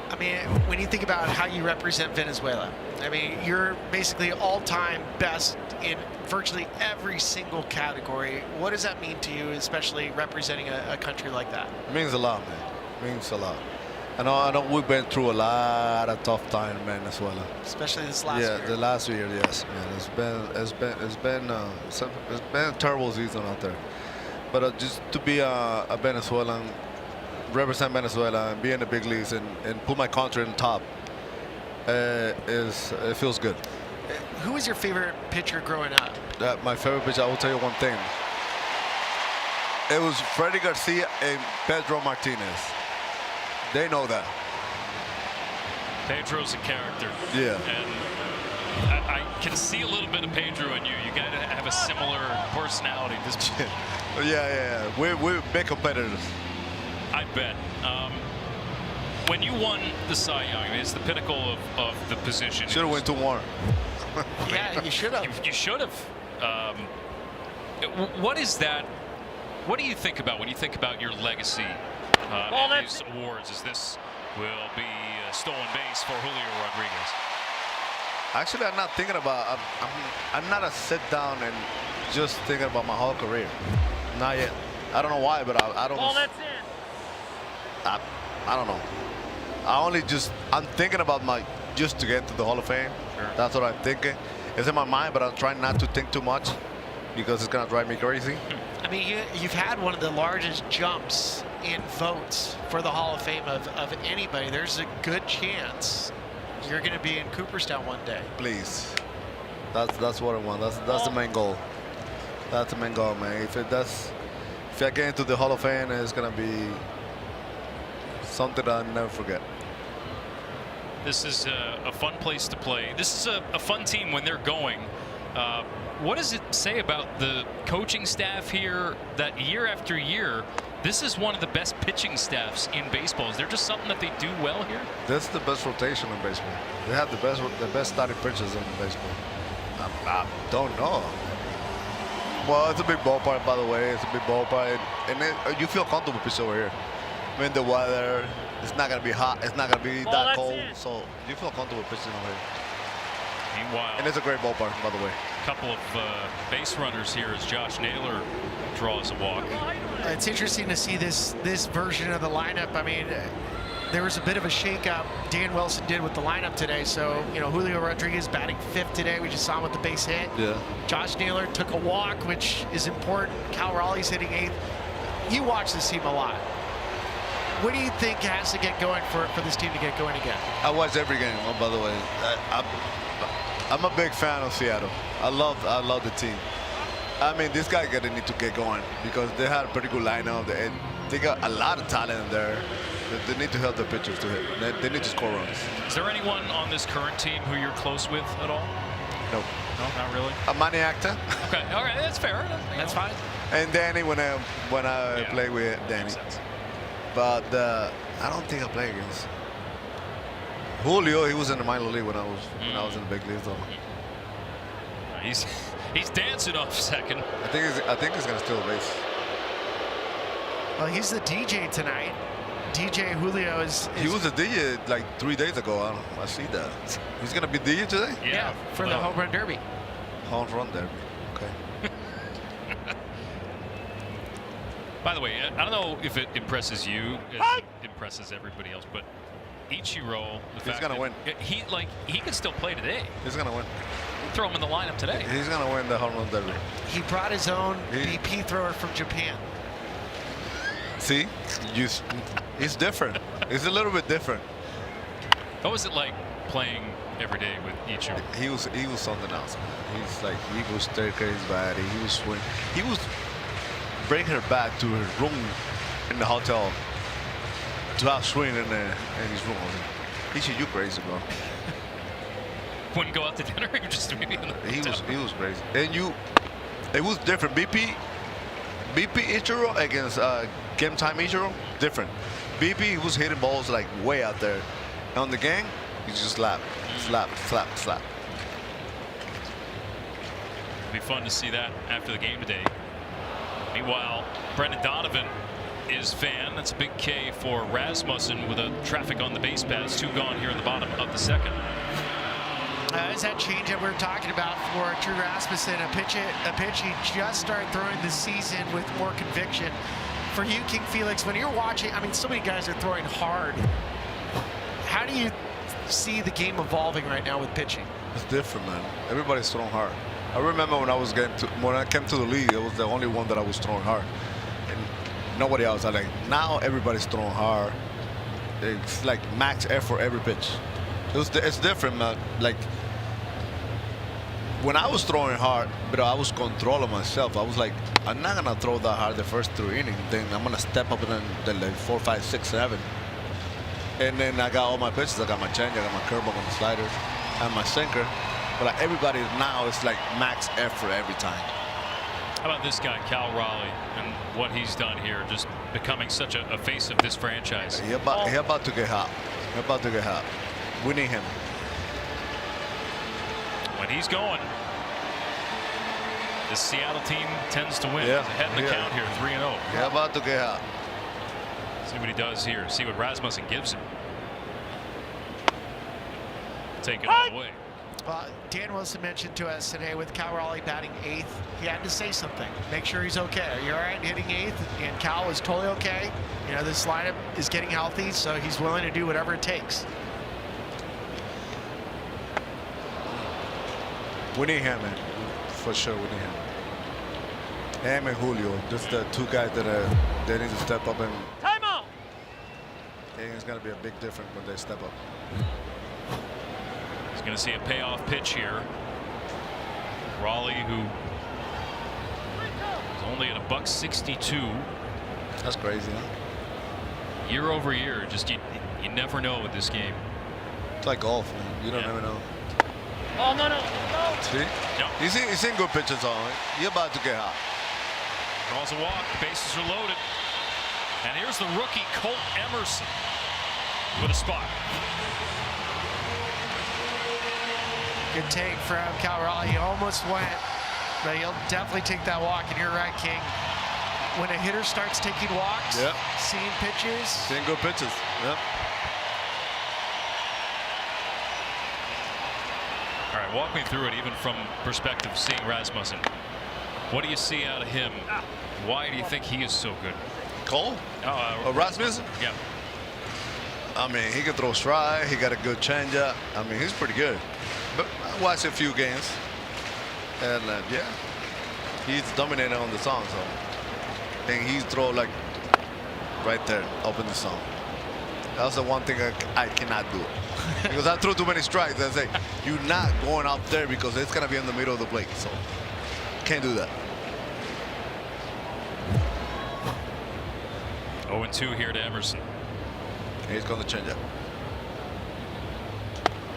I mean, when you think about how you represent Venezuela, I mean, you're basically all-time best in virtually every single category. What does that mean to you, especially representing a country like that? It means a lot, man. It means a lot. I know we've been through a lot of tough time in Venezuela. Especially this last year. Yeah, the last year, yes, man. It's been a terrible season out there. But just to be a Venezuelan, represent Venezuela, and be in the big leagues, and put my country in top, it feels good. Who was your favorite pitcher growing up? My favorite pitcher, I will tell you one thing. It was Freddie Garcia and Pedro Martinez. They know that. Pedro's a character. Yeah. And I can see a little bit of Pedro in you. You got to have a similar personality. Yeah. We're big competitors. I bet. When you won the Cy Young, it's the pinnacle of the position. Should have went to war. Yeah, you should have. You should have. What is that? What do you think about when you think about your legacy in these awards? Is this will be a stolen base for Julio Rodriguez? Actually, I'm not thinking about. I'm not a sit down and just thinking about my whole career. Not yet. I don't know why, but I don't. I don't know. I'm thinking about just to get to the Hall of Fame. Sure. That's what I'm thinking. It's in my mind, but I'm trying not to think too much because it's gonna drive me crazy. I mean, you've had one of the largest jumps in votes for the Hall of Fame of anybody. There's a good chance you're going to be in Cooperstown one day. Please, that's what I want. That's the main goal. That's the main goal, man. If I get into the Hall of Fame, it's gonna be something that I'll never forget. This is a fun place to play. This is a fun team when they're going. What does it say about the coaching staff here that year after year, this is one of the best pitching staffs in baseball? Is there just something that they do well here? That's the best rotation in baseball. They have the best starting pitchers in baseball. I don't know. Well, it's a big ballpark, by the way. It's a big ballpark, and you feel comfortable pitching over here. I mean, the weather, it's not gonna be hot. It's not gonna be that cold, so you feel comfortable pitching over here. Meanwhile, and it's a great ballpark, by the way. A couple of base runners here as Josh Naylor draws a walk. It's interesting to see this version of the lineup. I mean, there was a bit of a shakeup Dan Wilson did with the lineup today. So, Julio Rodriguez batting 5th today. We just saw him with the base hit. Yeah. Josh Naylor took a walk, which is important. Cal Raleigh's hitting 8th. You watch this team a lot. What do you think has to get going for this team to get going again? I watch every game, by the way. I'm a big fan of Seattle. I love the team. I mean, this guy gonna need to get going because they had a pretty good lineup. They got a lot of talent in there. They need to help the pitchers to hit. They need to score runs. Is there anyone on this current team who you're close with at all? No. No, not really. Manny Acta. Okay, all right, that's fair. That's fine. And Danny when I play with Danny. But I don't think I play against Julio. He was in the minor league when I was in the big leagues, though. He's dancing off second. I think he's gonna steal a base. Well, he's the DJ tonight. DJ Julio is He was a DJ like 3 days ago. I see that. He's gonna be DJ today? Yeah, for the home run derby. Home run derby. Okay. By the way, I don't know if it impresses you as it impresses everybody else, but Ichiro, he's gonna win. He could still play today. He's gonna win. Throw him in the lineup today. He's gonna win the home run derby. He brought his own BP thrower from Japan. See, he's different. He's a little bit different. What was it like playing every day with Ichiro? He was something else. He's like he was staircase body. He was swing. He was bring her back to her room in the hotel to have swing in his room. He said, "You crazy, bro." Wouldn't go out to dinner. He just maybe in the hotel. He was crazy. And it was different. BP Ichiro against game time Ichiro, different. BP was hitting balls like way out there. And on the gang, he just slap. It'll be fun to see that after the game today. Meanwhile, Brendan Donovan is fan. That's a big K for Rasmussen with a traffic on the base paths. 2 gone here in the bottom of the second. Is that change that we're talking about for Drew Rasmussen? A pitch he just started throwing this season with more conviction. For you, King Felix, when you're watching, I mean, so many guys are throwing hard do you see the game evolving right now with pitching? It's different, man. Everybody's throwing hard. I remember when I came to the league, it was the only one that I was throwing hard, and nobody else. Now everybody's throwing hard. It's like max effort every pitch. It's different, man. Like when I was throwing hard, but I was controlling myself. I was like, I'm not gonna throw that hard the first 3 innings. Then I'm gonna step up in the like 4, 5, 6, 7. And then I got all my pitches. I got my change, I got my curveball, my slider, and my sinker. But like everybody now, it's like max effort every time. How about this guy, Cal Raleigh, and what he's done here, just becoming such a face of this franchise? He about to get hot. He about to get hot. We need him. When he's going, the Seattle team tends to win. Yeah. He's ahead in the count here, 3-0. He about to get hot. See what he does here. See what Rasmussen gives him. Take it all the way. Dan Wilson mentioned to us today with Cal Raleigh batting 8th, he had to say something. Make sure he's okay. Are you all right hitting 8th? And Cal was totally okay. You know, this lineup is getting healthy, so he's willing to do whatever it takes. We need him, man. For sure, we need him. Him and Julio, just the 2 guys that they need to step up, and Timeout. it's going to be a big difference when they step up. He's going to see a payoff pitch here. Raleigh, who is only at $162. That's crazy, huh? Year over year, just you never know with this game. It's like golf, man. You don't ever know. Oh, no. See? Yep. He's seen good pitches on. You're about to get hot. Draws a walk. Bases are loaded. And here's the rookie, Colt Emerson, with a spot. Good take from Cal Raleigh. He almost went, but he'll definitely take that walk. And you're right, King. When a hitter starts taking walks, seeing pitches. Seeing good pitches. Yep. All right, walk me through it, even from perspective seeing Rasmussen. What do you see out of him? Why do you think he is so good? Cole? Rasmussen? Yeah. I mean, he can throw stride. He got a good changeup. I mean, he's pretty good. But I watched a few games, and yeah, he's dominating on the song. So, and he's throw like right there, up in the song. That's the one thing I cannot do. Because I threw too many strikes. I say, you're not going up there because it's going to be in the middle of the plate. So, can't do that. 0-2 here to Emerson. He's going to change it.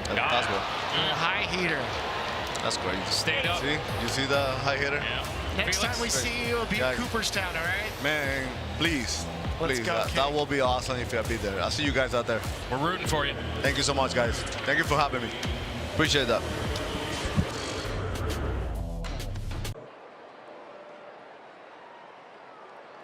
That's good. High heater. That's crazy. Stayed up. See? You see the high hitter? Yeah. Next time we see you, it'll be in Cooperstown, all right? Man, please. Let's Please, go, that will be awesome if I'll be there. I'll see you guys out there. We're rooting for you. Thank you so much, guys. Thank you for having me. Appreciate that.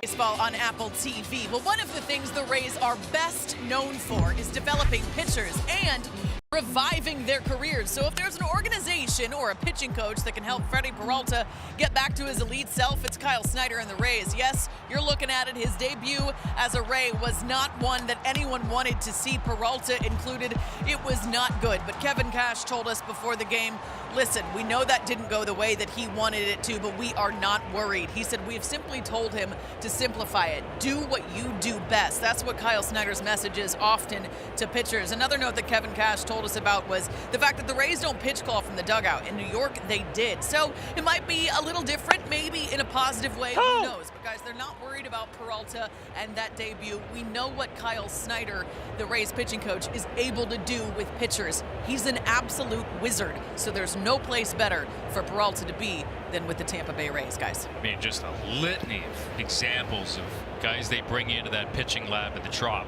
Baseball on Apple TV. Well, one of the things the Rays are best known for is developing pitchers and reviving their careers. So if there's an organization or a pitching coach that can help Freddie Peralta get back to his elite self, it's Kyle Snyder and the Rays. Yes, you're looking at it. His debut as a Ray was not one that anyone wanted to see, Peralta included. It was not good. But Kevin Cash told us before the game, listen, we know that didn't go the way that he wanted it to, but we are not worried. He said, we've simply told him to simplify it. Do what you do best. That's what Kyle Snyder's message is often to pitchers. Another note that Kevin Cash told us about was the fact that the Rays don't pitch call from the dugout. In New York, they did. So it might be a little different, maybe in a positive way. Who knows? But guys, they're not worried about Peralta and that debut. We know what Kyle Snyder, the Rays pitching coach, is able to do with pitchers. He's an absolute wizard. So there's no place better for Peralta to be than with the Tampa Bay Rays, guys. I mean, just a litany of examples of guys they bring into that pitching lab at the Trop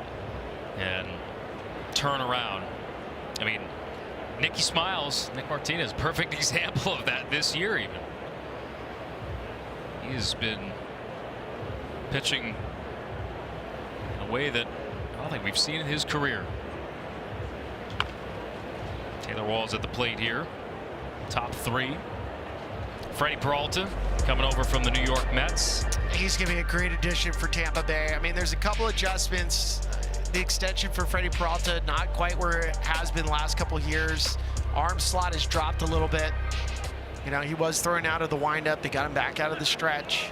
and turn around. I mean, Nick Martinez, perfect example of that this year even. He has been pitching in a way that I don't think we've seen in his career. Taylor Walls at the plate here. Top 3. Freddie Peralta coming over from the New York Mets. He's going to be a great addition for Tampa Bay. I mean, there's a couple adjustments. the extension for Freddie Peralta, not quite where it has been the last couple years. Arm slot has dropped a little bit. You know, he was thrown out of the windup. They got him back out of the stretch.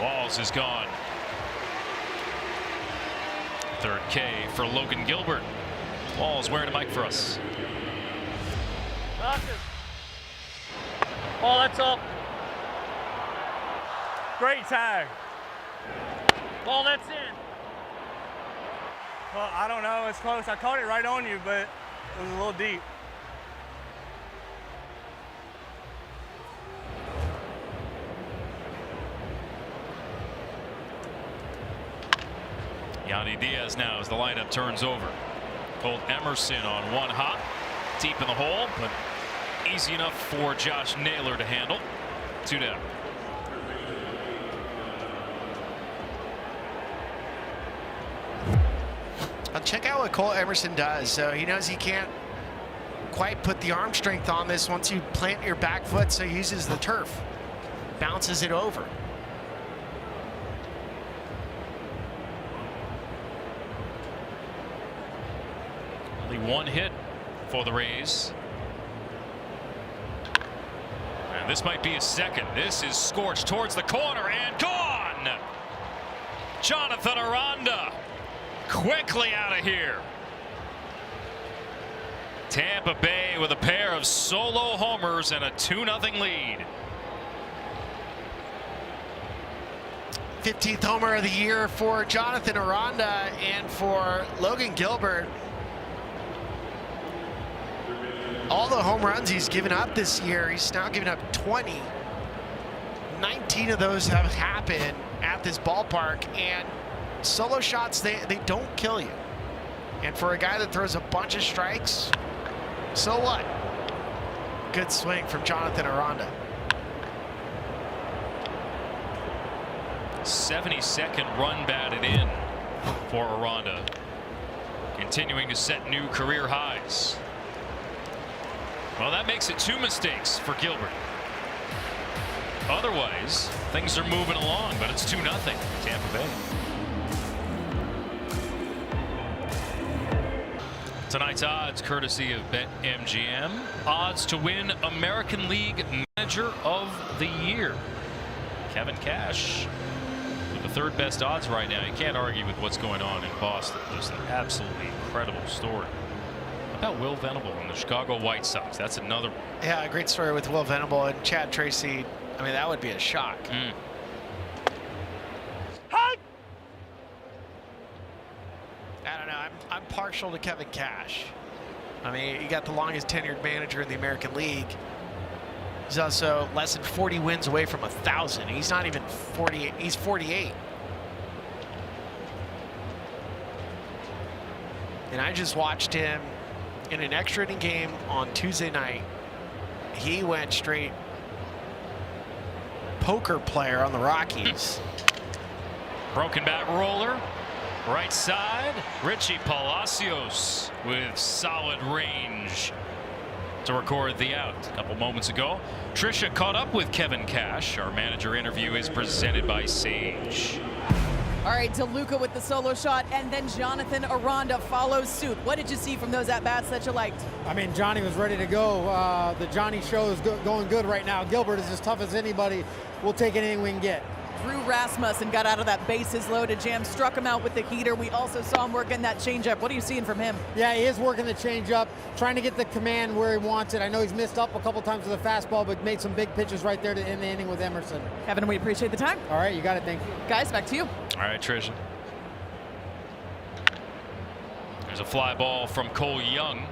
Walls is gone. Third K for Logan Gilbert. Walls wearing a mic for us. Ball, that's up. Great tag. Ball, that's in. Well, I don't know. It's close. I caught it right on you, but it was a little deep. Yandy Diaz now as the lineup turns over. Colt Emerson on one hop, deep in the hole, but easy enough for Josh Naylor to handle. 2 down. Now check out what Colt Emerson does. So he knows he can't quite put the arm strength on this once you plant your back foot, so he uses the turf, bounces it over. Only one hit for the Rays. And this might be a second. This is scorched towards the corner and gone. Jonathan Aranda quickly out of here. Tampa Bay with a pair of solo homers and a 2-0 lead. 15th homer of the year for Jonathan Aranda, and for Logan Gilbert. All the home runs he's given up this year, he's now given up 20. 19 of those have happened at this ballpark, and solo shots, they don't kill you. And for a guy that throws a bunch of strikes, so what? Good swing from Jonathan Aranda. 72nd run batted in for Aranda, continuing to set new career highs. Well, that makes it 2 mistakes for Gilbert. Otherwise, things are moving along, but it's 2-0 Tampa Bay. Tonight's odds courtesy of BetMGM. Odds to win American League Manager of the Year. Kevin Cash with the 3rd best odds right now. You can't argue with what's going on in Boston. Just an absolutely incredible story. How about Will Venable and the Chicago White Sox? That's another. Yeah, a great story with Will Venable and Chad Tracy. I mean, that would be a shock. I don't know. I'm partial to Kevin Cash. I mean, you got the longest tenured manager in the American League. He's also less than 40 wins away from 1,000. He's not even 48. He's 48. And I just watched him in an extra inning game on Tuesday night. He went straight poker player on the Rockies. Broken bat roller, right side. Richie Palacios with solid range to record the out a couple moments ago. Tricia caught up with Kevin Cash. Our manager interview is presented by Sage. All right, DeLuca with the solo shot, and then Jonathan Aranda follows suit. What did you see from those at-bats that you liked? I mean, Johnny was ready to go. The Johnny show is going good right now. Gilbert is as tough as anybody. We'll take anything we can get. Drew Rasmussen got out of that bases loaded jam, struck him out with the heater. We also saw him working that changeup. What are you seeing from him? Yeah, he is working the changeup, trying to get the command where he wants it. I know he's missed up a couple times with the fastball, but made some big pitches right there to end the inning with Emerson. Kevin, we appreciate the time. All right, you got it. Thank you. Guys, back to you. All right, Tricia. There's a fly ball from Cole Young.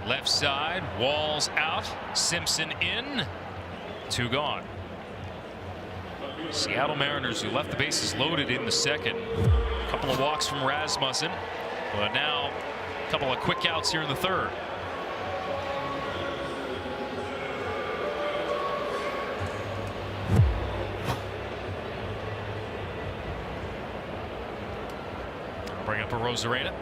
Left side, Walls out, Simpson in. 2 gone. Seattle Mariners, who left the bases loaded in the second. A couple of walks from Rasmussen, but now a couple of quick outs here in the third. I'll bring up a Rosarena.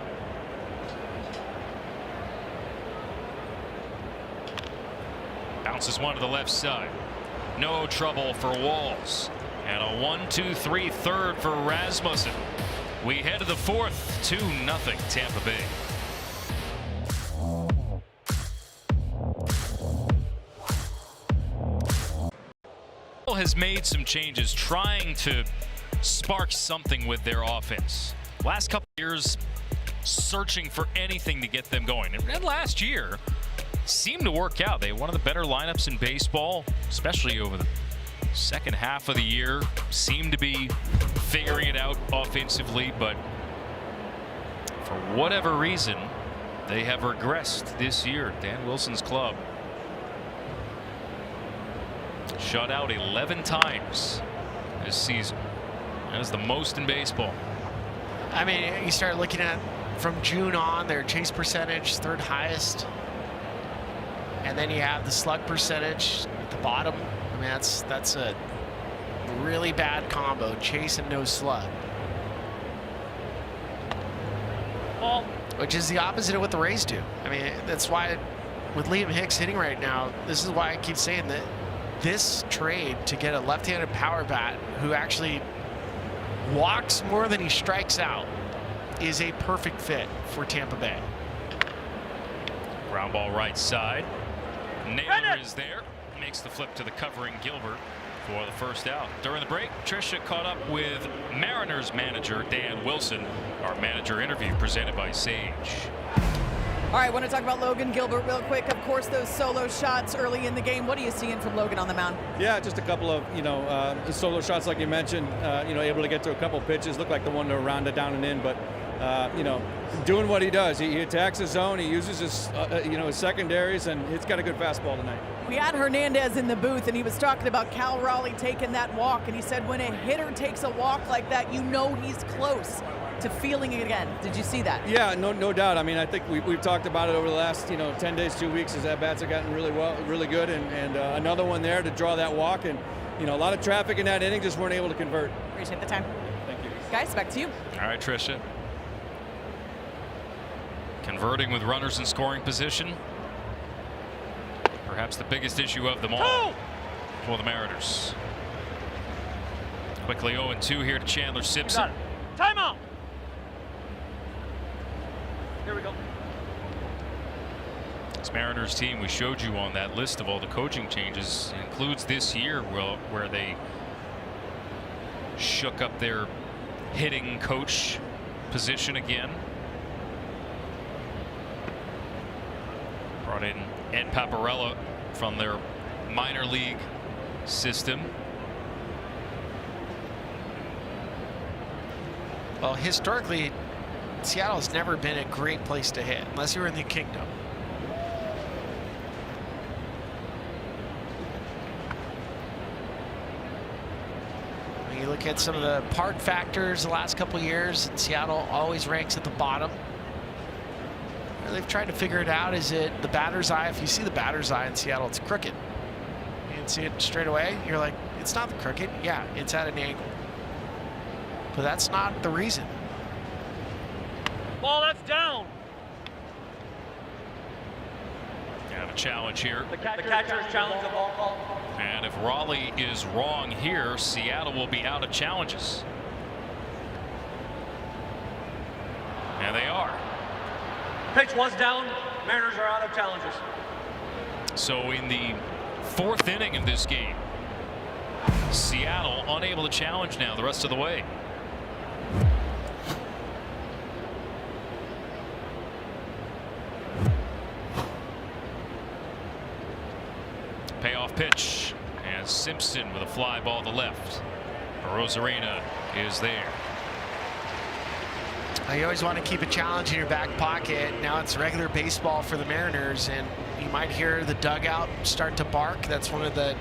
Bounces one to the left side. No trouble for Walls. And a 1-2-3 third for Rasmussen. We head to the fourth, 2-0 Tampa Bay. Has made some changes, trying to spark something with their offense. Last couple years, searching for anything to get them going. And last year, seemed to work out. They had one of the better lineups in baseball, especially over the second half of the year. Seemed to be figuring it out offensively, but for whatever reason, they have regressed this year. Dan Wilson's club shut out 11 times this season. That is the most in baseball. I mean, you start looking at from June on, their chase percentage, third highest. And then you have the slug percentage at the bottom. I mean, that's a really bad combo, chase and no slug. Ball. Which is the opposite of what the Rays do. I mean, that's why with Liam Hicks hitting right now, this is why I keep saying that this trade to get a left-handed power bat who actually walks more than he strikes out is a perfect fit for Tampa Bay. Ground ball right side. Naylor is there. Makes the flip to the covering Gilbert for the first out. During the break, Tricia caught up with Mariners manager Dan Wilson. Our manager interview presented by Sage. All right, I want to talk about Logan Gilbert real quick. Of course, those solo shots early in the game. What are you seeing from Logan on the mound? Yeah, just a couple of, solo shots like you mentioned, able to get to a couple pitches. Looked like the one to round it down and in, but, doing what he does. He attacks his zone. He uses his, his secondaries, and he's got a good fastball tonight. We had Hernandez in the booth, and he was talking about Cal Raleigh taking that walk, and he said when a hitter takes a walk like that, you know he's close to feeling it again. Did you see that? Yeah, no doubt. I mean, I think we've talked about it over the last 10 days, 2 weeks, as at bats have gotten really good, and another one there to draw that walk, and a lot of traffic in that inning, just weren't able to convert. Appreciate the time. Thank you. Guys, back to you. All right, Tricia. Converting with runners in scoring position. Perhaps the biggest issue of them all for the Mariners. Quickly 0-2 here to Chandler Simpson. Timeout. Here we go. This Mariners team we showed you on that list of all the coaching changes includes this year where they shook up their hitting coach position again. Brought in Ed Paparella from their minor league system. Well, historically, Seattle's never been a great place to hit unless you're in the Kingdom. When you look at some of the park factors the last couple of years, Seattle always ranks at the bottom. They've tried to figure it out. Is it the batter's eye? If you see the batter's eye in Seattle, it's crooked. You can see it straight away. You're like, it's not the crooked. Yeah, it's at an angle. But that's not the reason. Ball, that's down. You have a challenge here. The catcher's challenge the ball call. And if Raleigh is wrong here, Seattle will be out of challenges. And they are. Pitch was down. Mariners are out of challenges. So in the fourth inning of this game, Seattle unable to challenge now the rest of the way. Payoff pitch, and Simpson with a fly ball to left. Rosarena is there. You always want to keep a challenge in your back pocket. Now it's regular baseball for the Mariners, and you might hear the dugout start to bark. That's one of the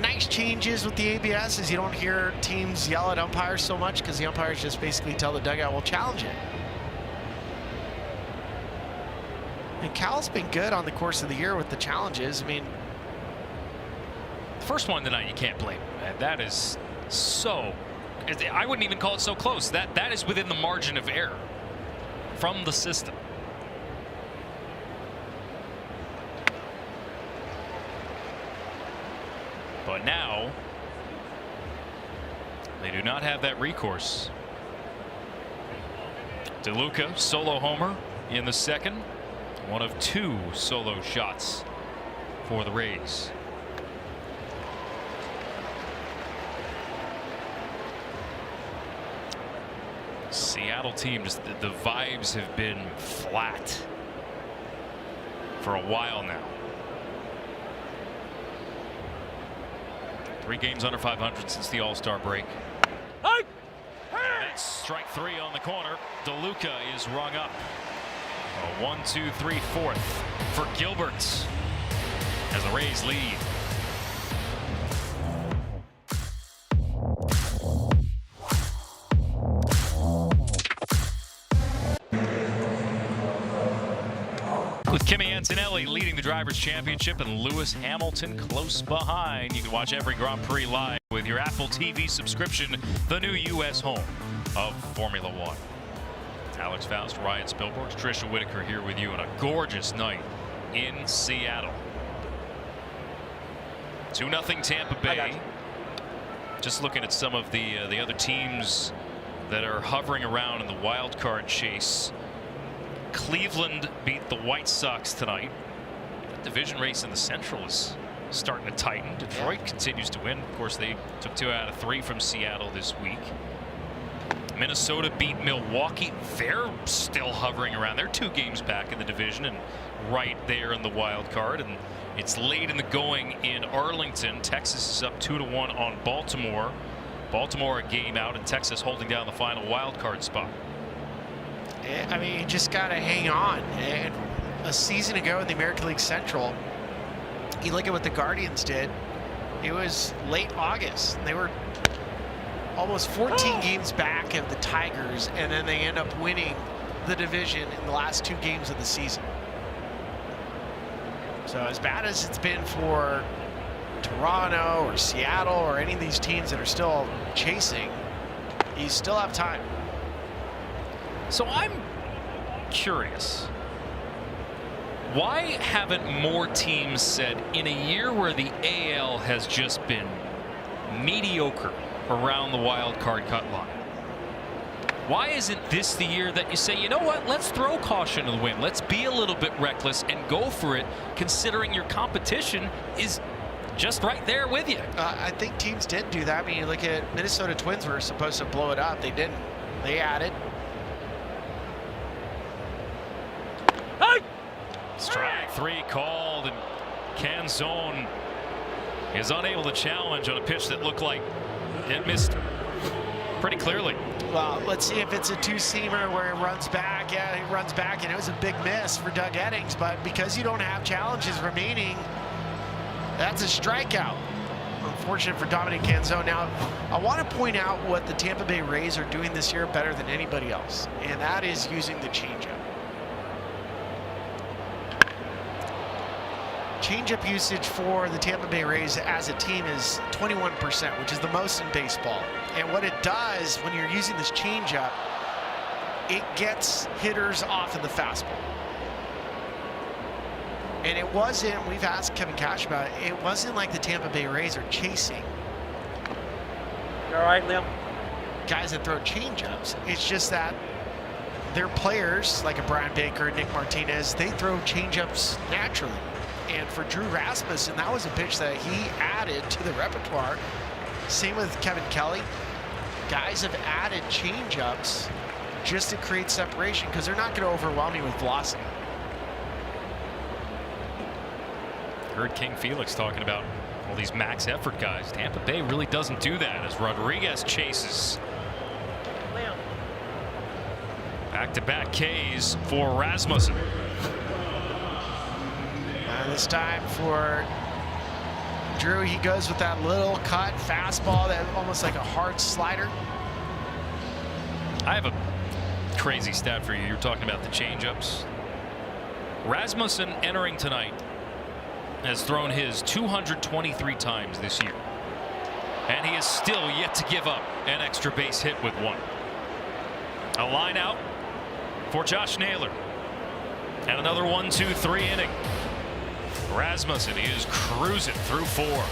nice changes with the ABS is you don't hear teams yell at umpires so much because the umpires just basically tell the dugout, we'll challenge it. And Cal's been good on the course of the year with the challenges. I mean, the first one tonight you can't blame him. That is so, I wouldn't even call it so close. That is within the margin of error from the system. But now they do not have that recourse. DeLuca, solo homer in the second. One of 2 solo shots for the Rays. Seattle team, just the vibes have been flat for a while now. 3 games under 500 since the All-Star break. That's strike 3 on the corner. DeLuca is rung up. A 1-2-3 fourth for Gilbert as the Rays lead. With Kimi Antonelli leading the Drivers' Championship and Lewis Hamilton close behind. You can watch every Grand Prix live with your Apple TV subscription, the new U.S. home of Formula One. Alex Faust, Ryan Spilborg, Trisha Whitaker here with you on a gorgeous night in Seattle. 2-0 Tampa Bay. Just looking at some of the other teams that are hovering around in the wild card chase. Cleveland beat the White Sox tonight. That division race in the Central is starting to tighten. Detroit continues to win. Of course, they took 2 out of 3 from Seattle this week. Minnesota beat Milwaukee. They're still hovering around. They're 2 games back in the division and right there in the wild card. And it's late in the going in Arlington. Texas is up 2-1 on Baltimore. Baltimore a game out, and Texas holding down the final wild card spot. I mean, you just got to hang on. And a season ago in the American League Central, you look at what the Guardians did. It was late August. They were almost 14 games back of the Tigers, and then they end up winning the division in the last 2 games of the season. So as bad as it's been for Toronto or Seattle or any of these teams that are still chasing, you still have time. So I'm curious, why haven't more teams said, in a year where the AL has just been mediocre around the wild card cut line, why isn't this the year that you say, you know what, let's throw caution to the wind, let's be a little bit reckless and go for it, considering your competition is just right there with you? I think teams did do that. I mean, you look at Minnesota Twins were supposed to blow it up. They didn't. They added. Strike 3 called, and Canzone is unable to challenge on a pitch that looked like it missed pretty clearly. Well, let's see if it's a 2-seamer where it runs back. Yeah, he runs back, and it was a big miss for Doug Eddings, but because you don't have challenges remaining, that's a strikeout. Unfortunate for Dominic Canzone. Now, I want to point out what the Tampa Bay Rays are doing this year better than anybody else, and that is using the changeup. Changeup usage for the Tampa Bay Rays as a team is 21%, which is the most in baseball. And what it does when you're using this changeup, it gets hitters off of the fastball. And it wasn't, we've asked Kevin Cash about it, it wasn't like the Tampa Bay Rays are chasing. You all right, Liam? Guys that throw changeups. It's just that their players, like a Brian Baker, Nick Martinez, they throw changeups naturally. And for Drew Rasmussen, that was a pitch that he added to the repertoire. Same with Kevin Kelly. Guys have added changeups just to create separation because they're not going to overwhelm you with velocity. Heard King Felix talking about all these max effort guys. Tampa Bay really doesn't do that as Rodriguez chases. Back-to-back Ks for Rasmussen. This time for Drew, he goes with that little cut fastball, that almost like a hard slider. I have a crazy stat for you. You're talking about the changeups. Rasmussen entering tonight has thrown his 223 times this year, and he is still yet to give up an extra base hit with 1. A line out for Josh Naylor, and another 1-2-3 inning. Rasmussen is cruising through 4.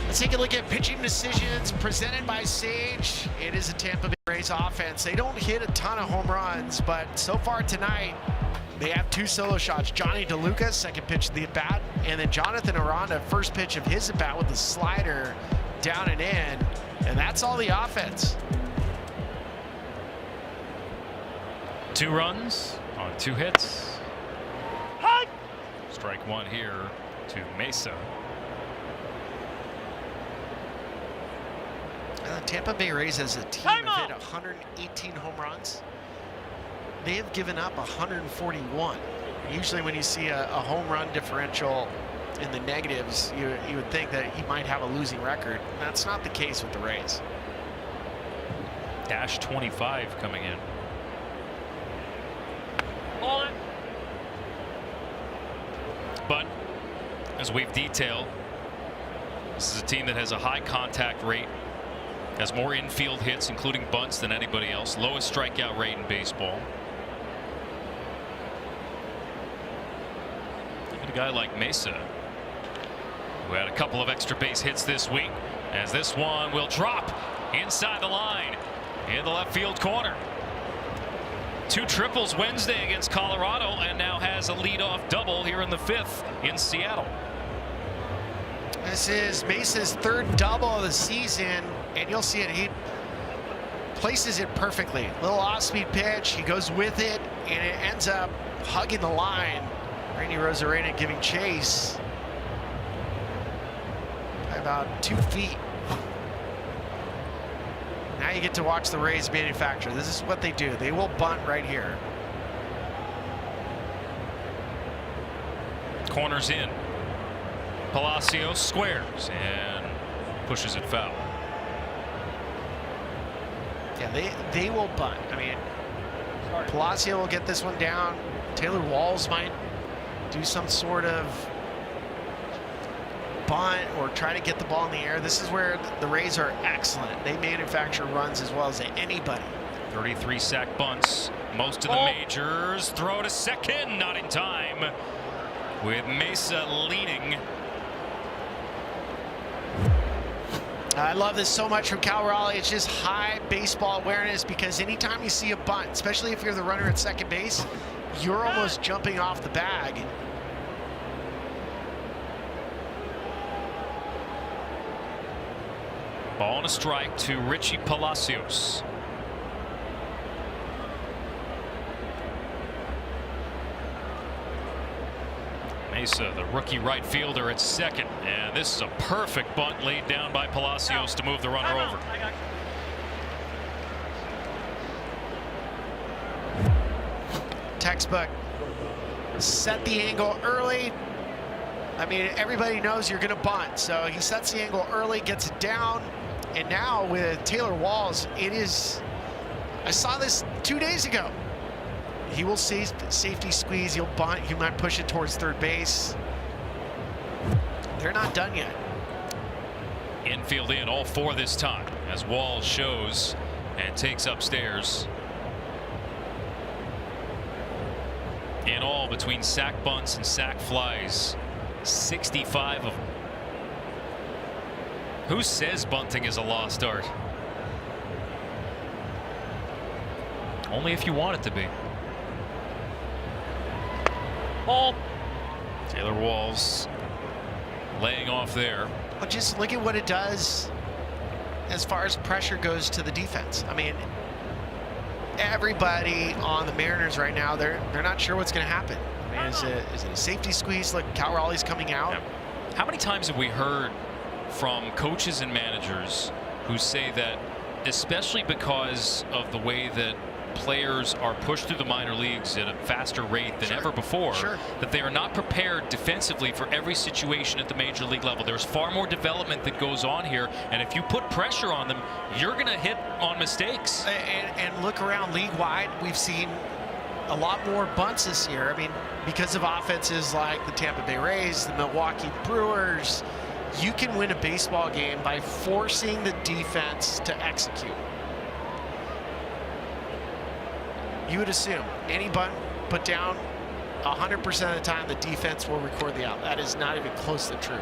Let's take a look at pitching decisions presented by Sage. It is a Tampa Bay Rays offense. They don't hit a ton of home runs, but so far tonight, they have 2 solo shots. Johnny DeLuca, second pitch of the at-bat, and then Jonathan Aranda, first pitch of his at-bat with the slider down and in, and that's all the offense. 2 runs on 2 hits. Strike 1 here to Mesa. Tampa Bay Rays as a team have hit 118 home runs. They have given up 141. Usually when you see a home run differential in the negatives, you would think that he might have a losing record. That's not the case with the Rays. Dash 25 coming in. But as we've detailed, this is a team that has a high contact rate, has more infield hits, including bunts, than anybody else. Lowest strikeout rate in baseball. Look at a guy like Mesa, who had a couple of extra base hits this week, as this one will drop inside the line in the left field corner. 2 triples Wednesday against Colorado, and now has a leadoff double here in the 5th in Seattle. This is Mesa's 3rd double of the season, and you'll see it. He places it perfectly. Little off-speed pitch. He goes with it, and it ends up hugging the line. Randy Rosarena giving chase by about 2 feet. Now you get to watch the Rays manufacture. This is what they do. They will bunt right here. Corners in. Palacios squares and pushes it foul. Yeah, they will bunt. I mean, Palacio will get this one down. Taylor Walls might do some sort of bunt or try to get the ball in the air. This is where the Rays are excellent. They manufacture runs as well as anybody. 33 sack bunts, most of the majors. Throw to second, not in time, with Mesa leading. I love this so much from Cal Raleigh. It's just high baseball awareness, because anytime you see a bunt, especially if you're the runner at second base, you're almost jumping off the bag. Ball and a strike to Richie Palacios. Mesa, the rookie right fielder, at second, and this is a perfect bunt laid down by Palacios to move the runner over. Textbook. Set the angle early. I mean, everybody knows you're going to bunt, so he sets the angle early, gets it down, and now with Taylor Walls, it is. I saw this 2 days ago. He will safety squeeze. He'll bunt. He might push it towards third base. They're not done yet. Infield in, all 4 this time, as Walls shows and takes upstairs. In all, between sack bunts and sack flies, 65 of them. Who says bunting is a lost art? Only if you want it to be. Ball. Taylor Walls laying off there. But just look at what it does as far as pressure goes to the defense. I mean, everybody on the Mariners right now, they're not sure what's going to happen. I mean, is it a safety squeeze? Look, Cal Raleigh's coming out. Yeah. How many times have we heard from coaches and managers who say that, especially because of the way that players are pushed through the minor leagues at a faster rate than ever before, that they are not prepared defensively for every situation at the major league level? There's far more development that goes on here, and if you put pressure on them, you're going to hit on mistakes. And look around league-wide, we've seen a lot more bunts this year. I mean, because of offenses like the Tampa Bay Rays, the Milwaukee Brewers, you can win a baseball game by forcing the defense to execute. You would assume any bunt put down, 100% of the time the defense will record the out. That is not even close to true.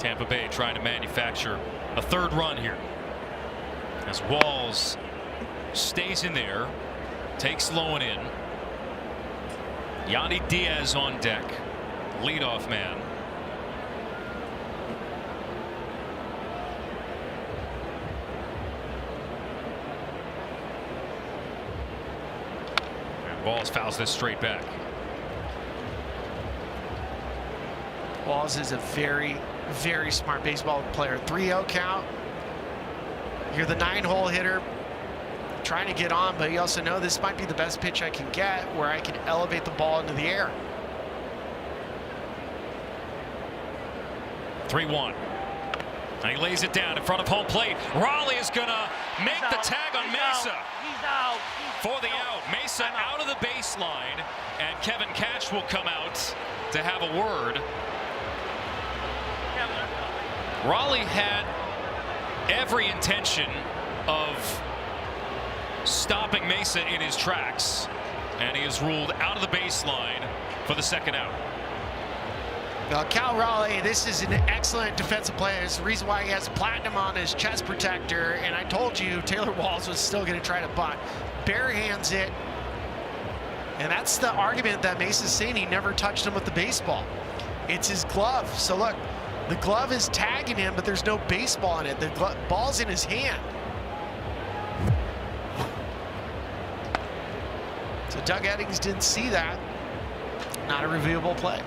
Tampa Bay trying to manufacture a third run here. As Walls stays in there, takes low and in. Yandy Diaz on deck, leadoff man. And Walls fouls this straight back. Walls is a very, very smart baseball player. 3-0 count. You're the 9-hole hitter trying to get on, but you also know this might be the best pitch I can get where I can elevate the ball into the air. 3-1. And he lays it down in front of home plate. Raleigh is going to make the tag on Mesa. He's out. For the out. Mesa out of the baseline, and Kevin Cash will come out to have a word. Raleigh had every intention of stopping Mesa in his tracks, and he is ruled out of the baseline for the second out. Now, Cal Raleigh, this is an excellent defensive player. It's the reason why he has platinum on his chest protector, and I told you Taylor Walls was still going to try to bunt. Bare hands it, and that's the argument that Mesa's saying he never touched him with the baseball. It's his glove. So look, the glove is tagging him, but there's no baseball in it. The ball's in his hand. So Doug Eddings didn't see that. Not a reviewable play.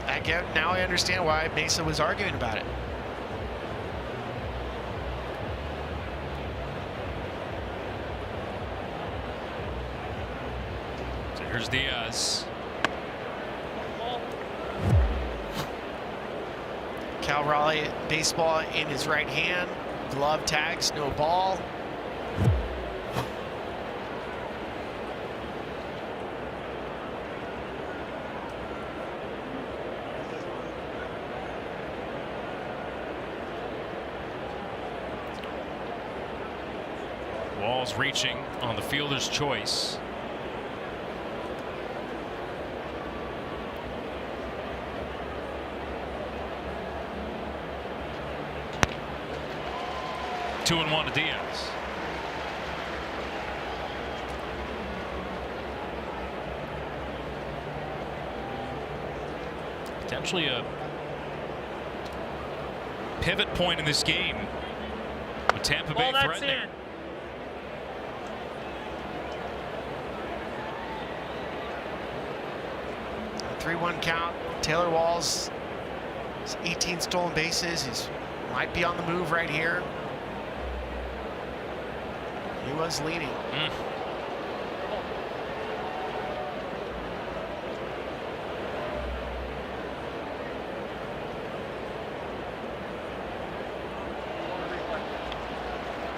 Again, now I understand why Mesa was arguing about it. So here's Diaz. Cal Raleigh, baseball in his right hand, glove tags, no ball. Walls reaching on the fielder's choice. Two and one to Diaz. Potentially a pivot point in this game with Tampa Bay threatening. 3-1 count. Taylor Walls, 18 stolen bases. He might be on the move right here. He was leading.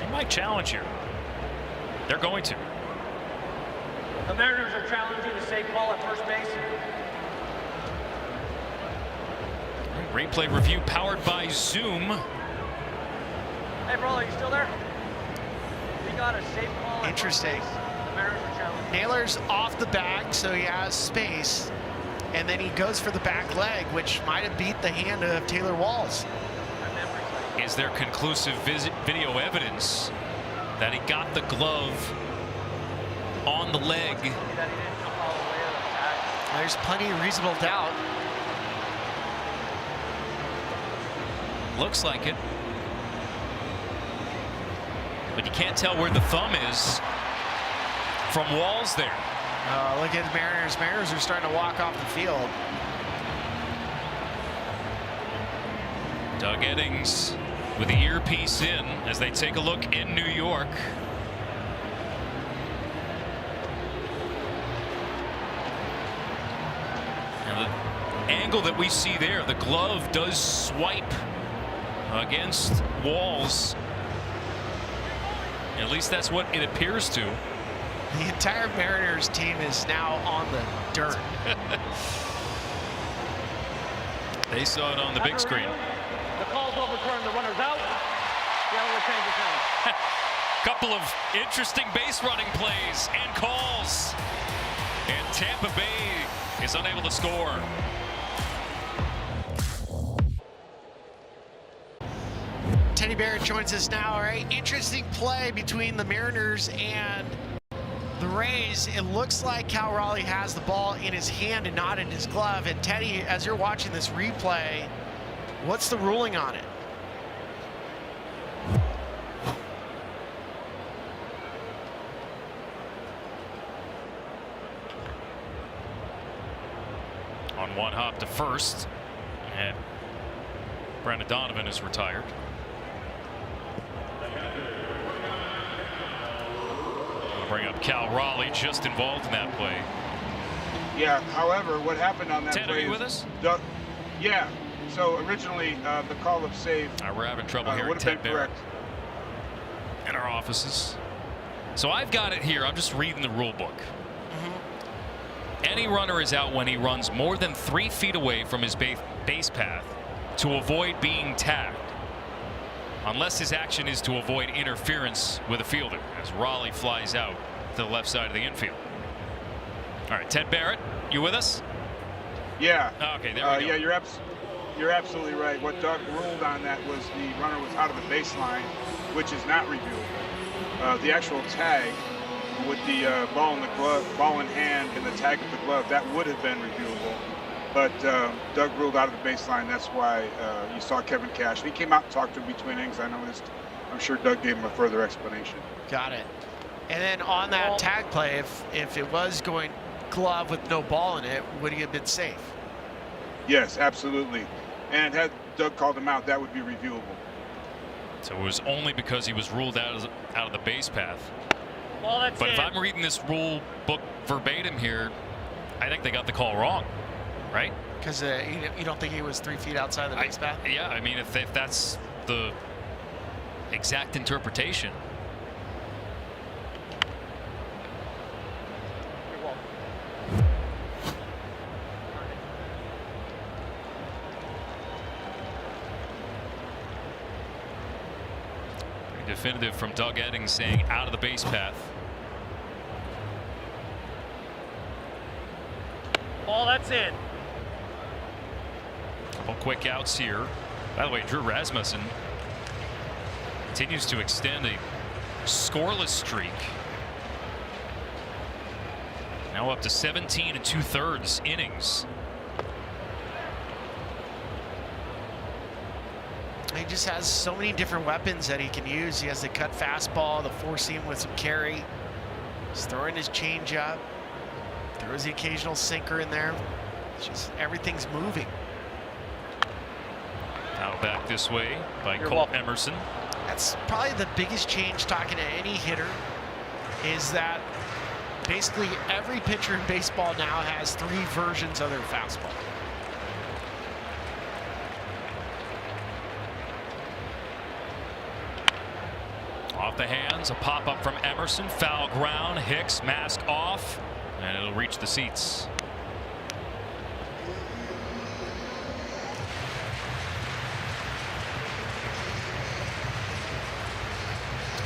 He might challenge here. They're going to. The Mariners are challenging the safe call at first base. Replay review powered by Zoom. Hey, bro, are you still there? We got a safe call. Interesting. The Mariners are challenging. Naylor's off the bag, so he has space. And then he goes for the back leg, which might have beat the hand of Taylor Walls. Is there conclusive video evidence that he got the glove on the leg? There's plenty of reasonable doubt. Looks like it. But you can't tell where the thumb is from Walls there. Look at the Mariners. Mariners are starting to walk off the field. Doug Eddings with the earpiece in as they take a look in New York. And the angle that we see there, the glove does swipe against Walls. At least that's what it appears to. The entire Mariners team is now on the dirt. They saw it on the big screen. The call's overturned. The runner's out. Yellow will change his name. Couple of interesting base running plays and calls. And Tampa Bay is unable to score. Teddy Barrett joins us now. All right, interesting play between the Mariners and the Rays. It looks like Cal Raleigh has the ball in his hand and not in his glove. And Teddy, as you're watching this replay, what's the ruling on it? On one hop to first, and Brandon Donovan is retired. Bring up Cal Raleigh, just involved in that play. Yeah, however, what happened on that Ted, play are you with us? Yeah, so originally the call of save we're having trouble hearing Ted Barrett in our offices. So I've got it here. I'm just reading the rule book. Any runner is out when he runs more than 3 feet away from his base path to avoid being tagged, unless his action is to avoid interference with a fielder, as Raleigh flies out to the left side of the infield. All right, Ted Barrett, you with us? Yeah. Okay, there we go. Yeah, you're absolutely right. What Doug ruled on that was the runner was out of the baseline, which is not reviewable. The actual tag with the ball in the glove, ball in hand, and the tag of the glove, that would have been reviewable. But Doug ruled out of the baseline. That's why you saw Kevin Cash. He came out and talked to him between innings. I noticed. I'm sure Doug gave him a further explanation. Got it. And then on that tag play, if it was going glove with no ball in it, would he have been safe? Yes, absolutely. And had Doug called him out, that would be reviewable. So it was only because he was ruled out of the base path. But if I'm reading this rule book verbatim here, I think they got the call wrong, right? Because you don't think he was 3 feet outside the base path? Yeah, I mean, if that's the exact interpretation. Pretty definitive from Doug Eddings, saying out of the base path. Ball, that's in. Couple quick outs here. By the way, Drew Rasmussen continues to extend a scoreless streak. Now up to 17 2/3 innings. He just has so many different weapons that he can use. He has the cut fastball, the four seam with some carry. He's throwing his changeup. Throws the occasional sinker in there. It's just everything's moving. Now back this way by Colt Emerson. That's probably the biggest change talking to any hitter, is that basically every pitcher in baseball now has 3 versions of their fastball. Off the hands, a pop-up from Emerson, foul ground, Hicks, mask off, and it'll reach the seats.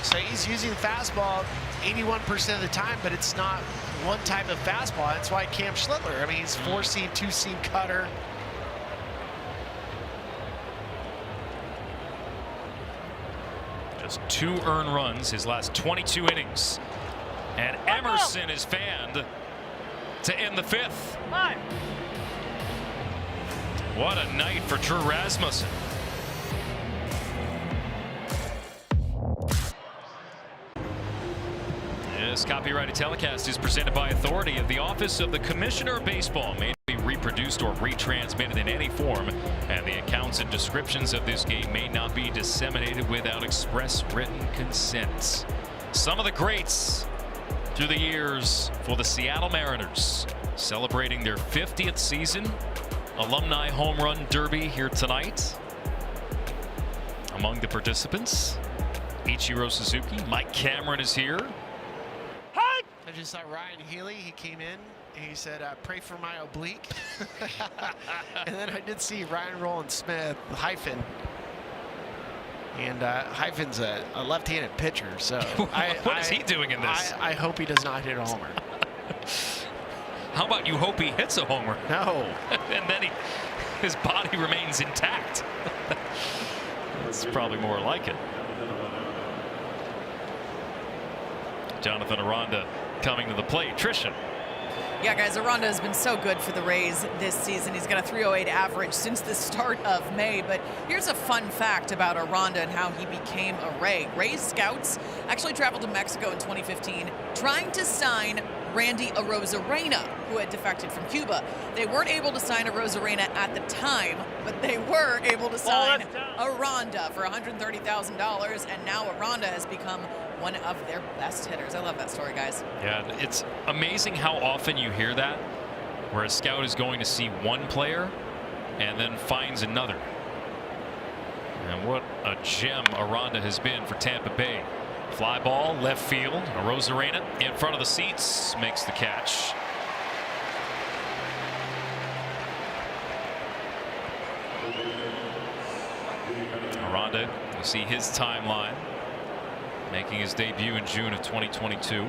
So he's using the fastball 81% of the time, but it's not one type of fastball. That's why Cam Schlittler, I mean, he's 4-seam, 2-seam cutter. Just 2 earned runs his last 22 innings. And Emerson is fanned to end the 5th. What a night for Drew Rasmussen. This copyrighted telecast is presented by authority of the Office of the Commissioner of Baseball. May not be reproduced or retransmitted in any form, and the accounts and descriptions of this game may not be disseminated without express written consent. Some of the greats through the years for the Seattle Mariners, celebrating their 50th season. Alumni Home Run Derby here tonight. Among the participants, Ichiro Suzuki, Mike Cameron is here. I just saw Ryan Healy. He came in and he said, pray for my oblique. And then I did see Ryan Roland Smith, Hyphen. And Hyphen's a left-handed pitcher, so what is he doing in this? I hope he does not hit a homer. How about you hope he hits a homer? No. And then his body remains intact. That's probably more like it. Jonathan Aranda coming to the plate. Trishan. Yeah, guys, Aranda has been so good for the Rays this season. He's got a 308 average since the start of May. But here's a fun fact about Aranda and how he became a Ray. Rays scouts actually traveled to Mexico in 2015 trying to sign Randy Arozarena, who had defected from Cuba. They weren't able to sign Arozarena at the time, but they were able to sign Aranda for $130,000, and now Aranda has become one of their best hitters. I love that story, guys. Yeah, it's amazing how often you hear that, where a scout is going to see one player and then finds another. And what a gem Aranda has been for Tampa Bay. Fly ball, left field. Arozarena in front of the seats makes the catch. Aranda, you see his timeline, making his debut in June of 2022.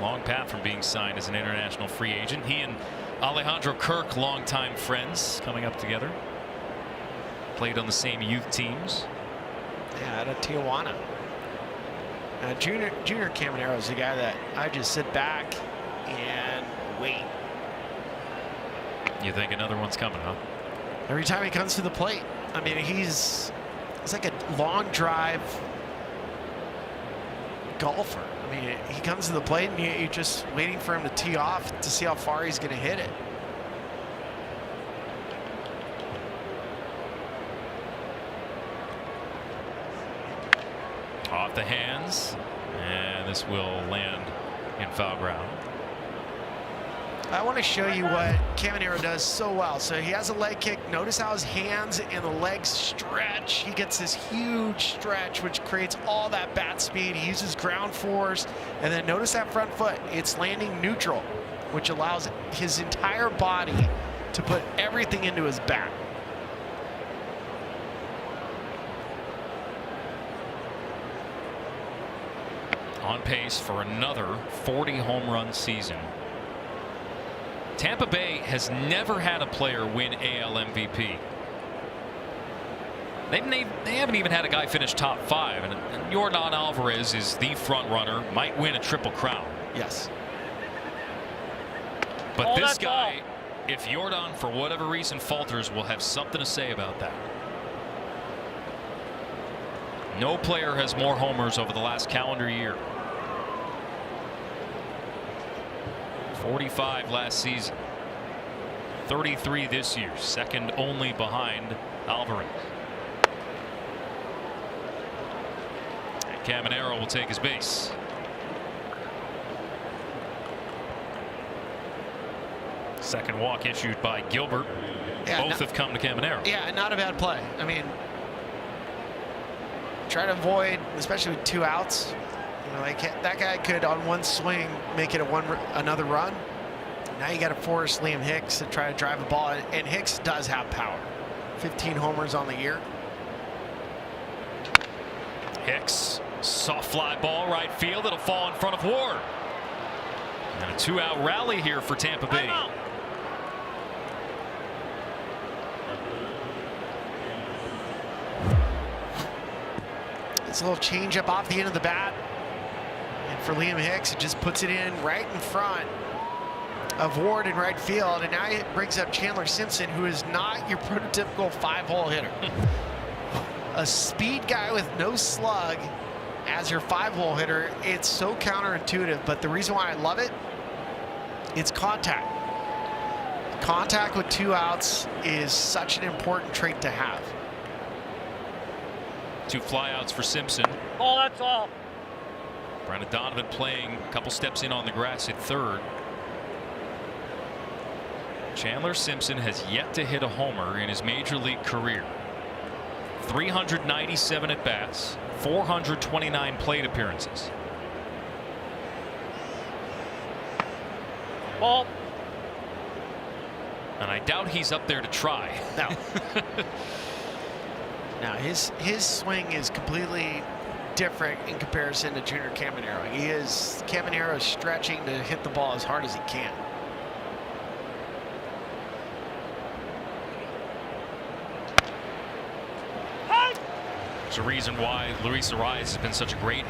Long path from being signed as an international free agent. He and Alejandro Kirk, longtime friends, coming up together. Played on the same youth teams. Yeah, out of Tijuana. Junior Caminero is the guy that I just sit back and wait. You think another one's coming, huh? Every time he comes to the plate, I mean, he's like a long drive golfer. I mean, he comes to the plate and you're just waiting for him to tee off to see how far he's going to hit it. Off the hands, and this will land in foul ground. I want to show you what Caminero does so well. So he has a leg kick. Notice how his hands and the legs stretch. He gets this huge stretch, which creates all that bat speed. He uses ground force. And then notice that front foot. It's landing neutral, which allows his entire body to put everything into his bat. On pace for another 40 home run season. Tampa Bay has never had a player win AL MVP. They haven't even had a guy finish top 5, and Yordan Alvarez is the front runner, might win a triple crown. Yes. But this guy, if Yordan for whatever reason falters, will have something to say about that. No player has more homers over the last calendar year. 45 last season, 33 this year, second only behind Alvarez. And Caminero will take his base. Second walk issued by Gilbert. Yeah, both have come to Caminero. Yeah, not a bad play. I mean, try to avoid, especially with 2 outs. You know, like that guy could on one swing make it another run. Now you got to force Liam Hicks to try to drive a ball, and Hicks does have power. 15 homers on the year. Hicks, soft fly ball right field. It'll fall in front of Ward. And a 2-out rally here for Tampa Bay. It's a little change up off the end of the bat. And for Liam Hicks, it just puts it in right in front of Ward in right field. And now it brings up Chandler Simpson, who is not your prototypical 5-hole hitter. A speed guy with no slug as your 5-hole hitter. It's so counterintuitive, but the reason why I love it, it's contact. Contact with 2 outs is such an important trait to have. 2 flyouts for Simpson. Oh, that's all. Brandon Donovan playing a couple steps in on the grass at third. Chandler Simpson has yet to hit a homer in his major league career. 397 at bats, 429 plate appearances. Ball. And I doubt he's up there to try. No. Now his swing is completely different in comparison to Junior Caminero. Caminero is stretching to hit the ball as hard as he can. There's a reason why Luis Arraez has been such a great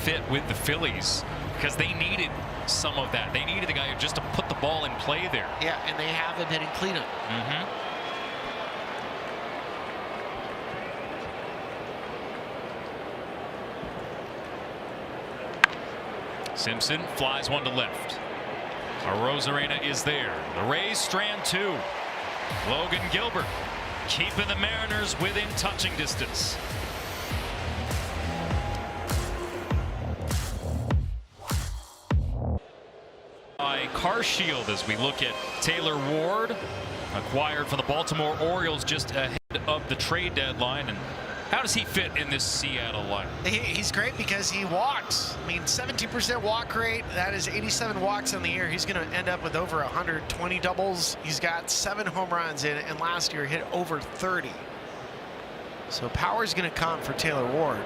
fit with the Phillies, because they needed some of that. They needed a guy just to put the ball in play there. Yeah, and they have him hitting cleanup. Simpson flies one to left. Arozarena is there. The Rays strand 2. Logan Gilbert keeping the Mariners within touching distance. By Car Shield as we look at Taylor Ward, acquired for the Baltimore Orioles just ahead of the trade deadline. And how does he fit in this Seattle line? He's great because he walks. I mean, 17% walk rate. That is 87 walks in the year. He's going to end up with over 120 doubles. He's got 7 home runs in it, and last year hit over 30. So power is going to come for Taylor Ward.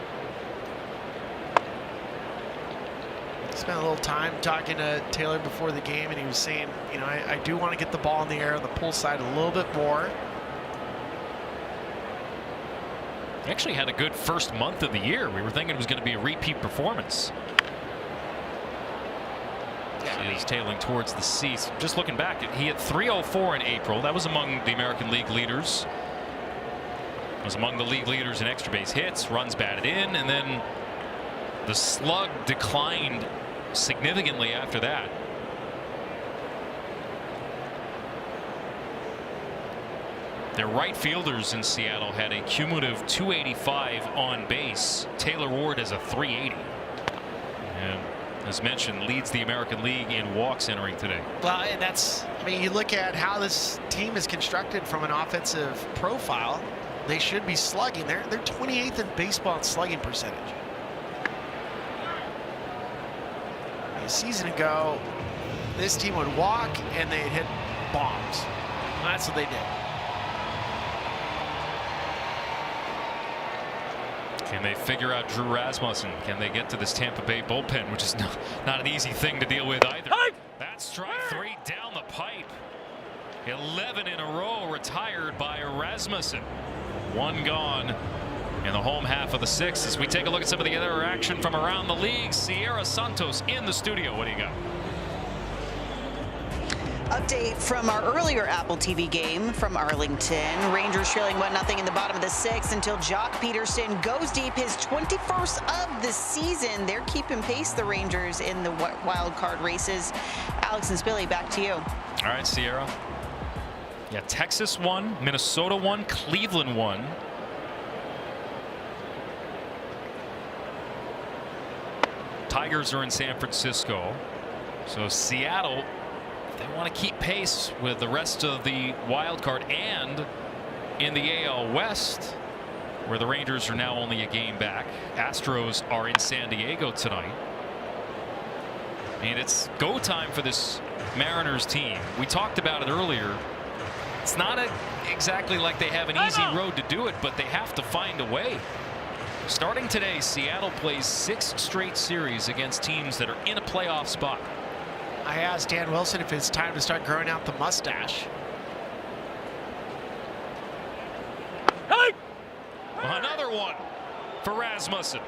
Spent a little time talking to Taylor before the game, and he was saying, you know, I do want to get the ball in the air on the pull side a little bit more. He actually had a good first month of the year. We were thinking it was going to be a repeat performance. Yeah, he's tailing towards the seats. Just looking back, he hit .304 in April. That was among the American League leaders. Was among the league leaders in extra base hits, runs batted in, and then the slug declined significantly after that. Their right fielders in Seattle had a cumulative 285 on base. Taylor Ward has a 380. And as mentioned, leads the American League in walks entering today. Well, and that's, I mean, you look at how this team is constructed from an offensive profile, they should be slugging. They're 28th in baseball in slugging percentage. A season ago, this team would walk and they'd hit bombs. That's what they did. Can they figure out Drew Rasmussen? Can they get to this Tampa Bay bullpen, which is not an easy thing to deal with either? That's strike 3 down the pipe. 11 in a row retired by Rasmussen. 1 gone in the home half of the 6th. As we take a look at some of the other action from around the league, Sierra Santos in the studio. What do you got? Update from our earlier Apple TV game from Arlington. Rangers trailing 1-0 in the bottom of the 6th until Jock Peterson goes deep, his 21st of the season. They're keeping pace, the Rangers, in the wild card races. Alex and Spilly, back to you. All right, Sierra. Yeah, Texas won, Minnesota won, Cleveland won. Tigers are in San Francisco. So Seattle, they want to keep pace with the rest of the wild card and in the AL West, where the Rangers are now only a game back. Astros are in San Diego tonight. And it's go time for this Mariners team. We talked about it earlier. It's not exactly like they have an easy road to do it, but they have to find a way. Starting today, Seattle plays 6 straight series against teams that are in a playoff spot. I asked Dan Wilson if it's time to start growing out the mustache. Another one for Rasmussen.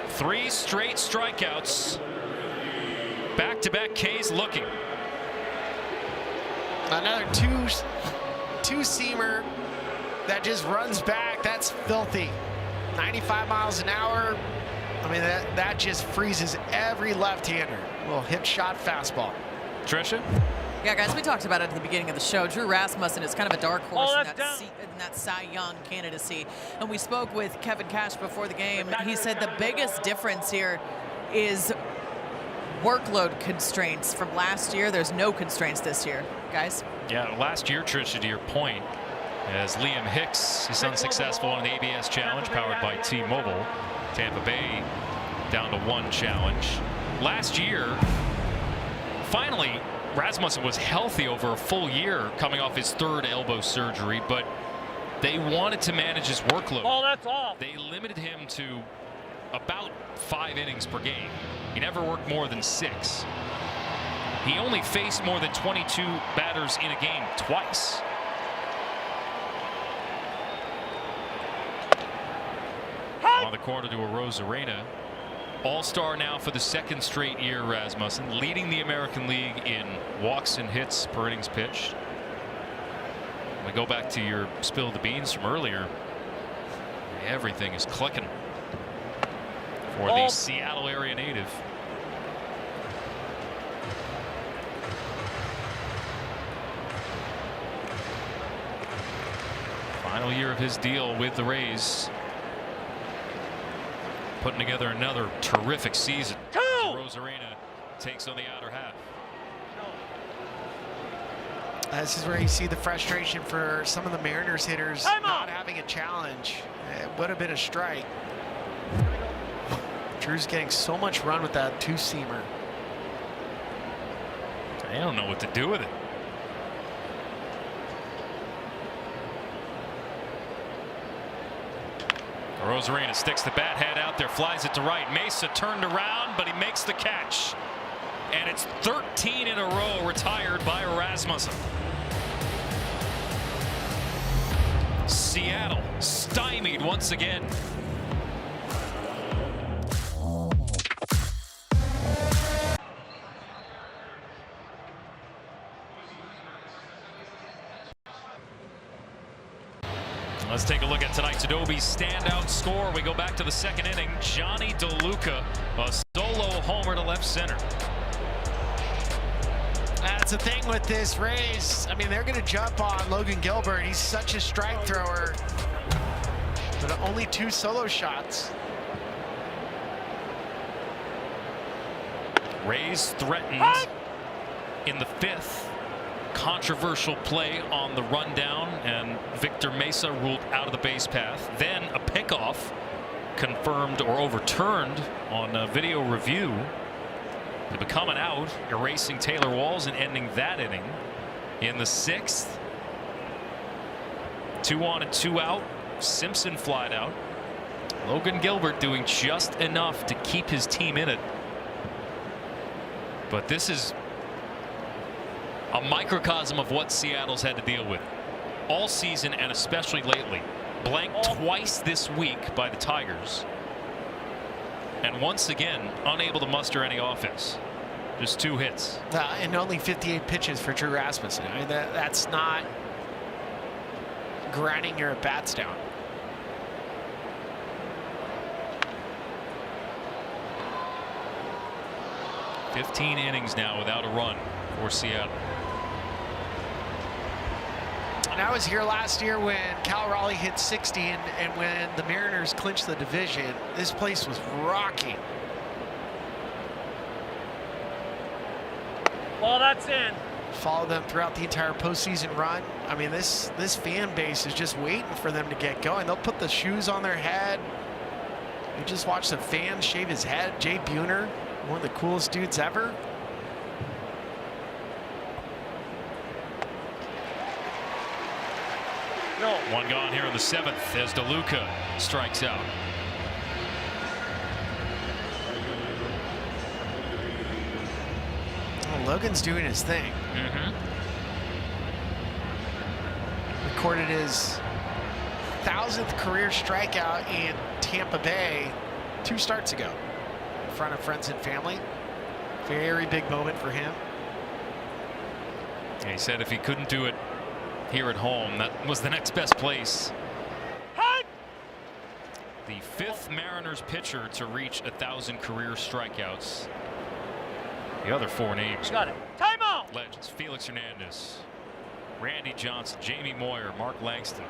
3 straight strikeouts. Back-to-back Ks looking. Another two-seamer that just runs back. That's filthy. 95 miles an hour. I mean, that just freezes every left-hander. Little hip shot fastball. Tricia? Yeah, guys, we talked about it at the beginning of the show. Drew Rasmussen is kind of a dark horse in that Cy Young candidacy. And we spoke with Kevin Cash before the game. He said the biggest difference here is workload constraints from last year. There's no constraints this year, guys. Yeah, last year, Tricia, to your point, as Liam Hicks is unsuccessful on the ABS challenge powered by T-Mobile. Tampa Bay down to 1 challenge. Last year, finally, Rasmussen was healthy over a full year coming off his 3rd elbow surgery, but they wanted to manage his workload. Oh, that's off. They limited him to about 5 innings per game. He never worked more than 6. He only faced more than 22 batters in a game twice. around the corner to a Rosarena. All-star now for the second straight year, Rasmussen, leading the American League in walks and hits per innings pitched. We go back to your spill the beans from earlier. Everything is clicking for the Seattle area native. Final year of his deal with the Rays. Putting together another terrific season. Rosarena takes on the outer half. This is where you see the frustration for some of the Mariners hitters not having a challenge. It would have been a strike. Drew's getting so much run with that two-seamer. I don't know what to do with it. Rosarena sticks the bat head out there, flies it to right. Mesa turned around, but he makes the catch. And it's 13 in a row retired by Rasmussen. Seattle stymied once again. Let's take a look at tonight's Adobe standout score. We go back to the second inning. Johnny DeLuca, a solo homer to left center. That's the thing with this Rays. I mean, they're going to jump on Logan Gilbert. He's such a strike thrower. But only 2 solo shots. Rays threatened in the 5th. Controversial play on the rundown, and Victor Mesa ruled out of the base path. Then a pickoff confirmed or overturned on a video review to become an out, erasing Taylor Walls and ending that inning. In the 6th, 2 on and 2 out. Simpson flied out. Logan Gilbert doing just enough to keep his team in it. But this is a microcosm of what Seattle's had to deal with all season, and especially lately. Blanked twice this week by the Tigers, and once again unable to muster any offense. Just 2 hits. And only 58 pitches for Drew Rasmussen. I mean, that's not grinding your bats down. "15 innings now without a run for Seattle." And I was here last year when Cal Raleigh hit 60, and when the Mariners clinched the division, this place was rocking. Well, that's in. Follow them throughout the entire postseason run. I mean, this fan base is just waiting for them to get going. They'll put the shoes on their head. You just watch the fan shave his head. Jay Buhner, one of the coolest dudes ever. No. 1 gone here in the 7th as DeLuca strikes out. Well, Logan's doing his thing. Recorded his 1,000th career strikeout in Tampa Bay 2 starts ago in front of friends and family. Very big moment for him. He said if he couldn't do it here at home, that was the next best place. The 5th Mariners pitcher to reach 1,000 career strikeouts. The other 4 names. Got it. Timeout. Legends: Felix Hernandez, Randy Johnson, Jamie Moyer, Mark Langston.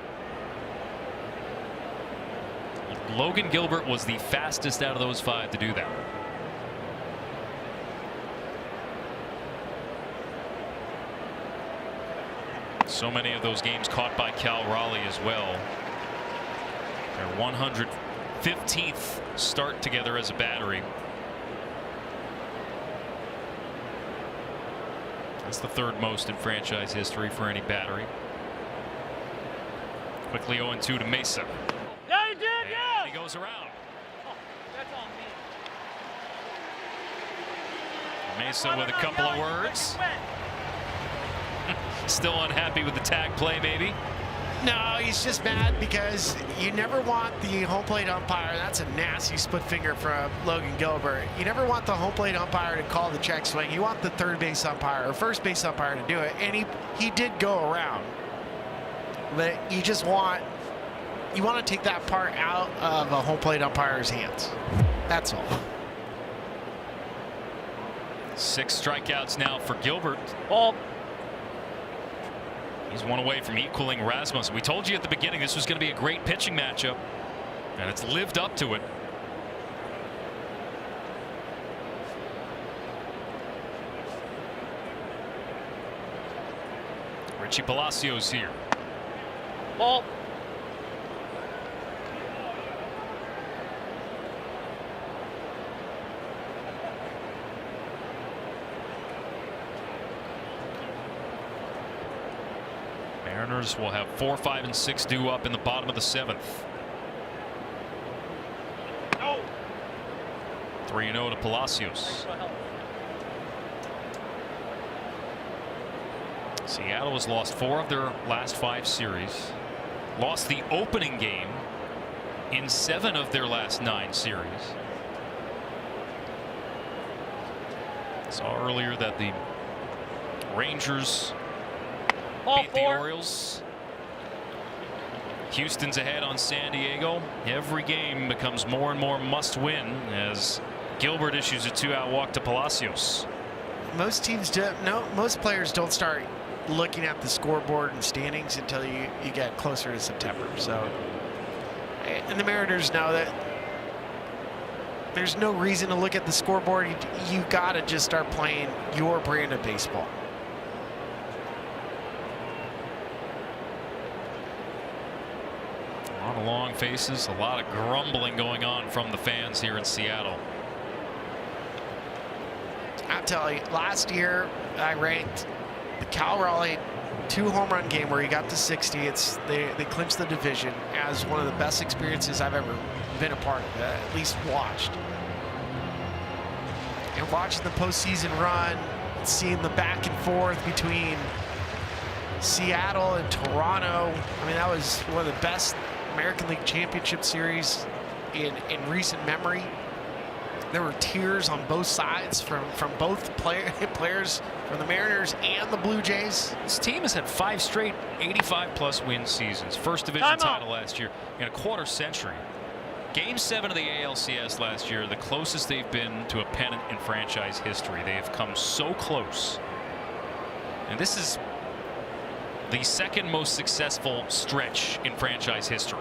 Logan Gilbert was the fastest out of those 5 to do that. So many of those games caught by Cal Raleigh as well. Their 115th start together as a battery. That's the 3rd most in franchise history for any battery. Quickly 0-2 to Mesa. Yeah, he did, yeah. He goes around. Oh, that's on me. Mesa with a couple of words. Still unhappy with the tag play, maybe. No, he's just mad because you never want the home plate umpire. That's a nasty split finger from Logan Gilbert. You never want the home plate umpire to call the check swing. You want the third base umpire or first base umpire to do it. And he did go around. But you just want to take that part out of a home plate umpire's hands. That's all. 6 strikeouts now for Gilbert. He's one away from equaling Rasmussen. We told you at the beginning this was going to be a great pitching matchup, and it's lived up to it. Richie Palacios here. Ball. Mariners will have 4, 5, and 6 due up in the bottom of the 7th. 3-0 to Palacios. Seattle has lost 4 of their last 5 series. Lost the opening game in 7 of their last 9 series. Saw earlier that the Rangers beat the Orioles. Houston's ahead on San Diego. Every game becomes more and more must win as Gilbert issues a 2-out walk to Palacios. Most teams most players don't start looking at the scoreboard and standings until you get closer to September. So, and the Mariners know that there's no reason to look at the scoreboard. You got to just start playing your brand of baseball. A lot of long faces, a lot of grumbling going on from the fans here in Seattle. I'll tell you, last year I ranked the Cal Raleigh 2-home run game where he got to 60. They clinched the division as one of the best experiences I've ever been a part of, at least watched. And watching the postseason run, seeing the back and forth between Seattle and Toronto. I mean, that was one of the best American League Championship Series in recent memory. There were tears on both sides from both players, from the Mariners and the Blue Jays. This team has had 5 straight 85-plus win seasons. First division title last year in a quarter century. Game 7 of the ALCS last year, the closest they've been to a pennant in franchise history. They have come so close. And this is the second most successful stretch in franchise history.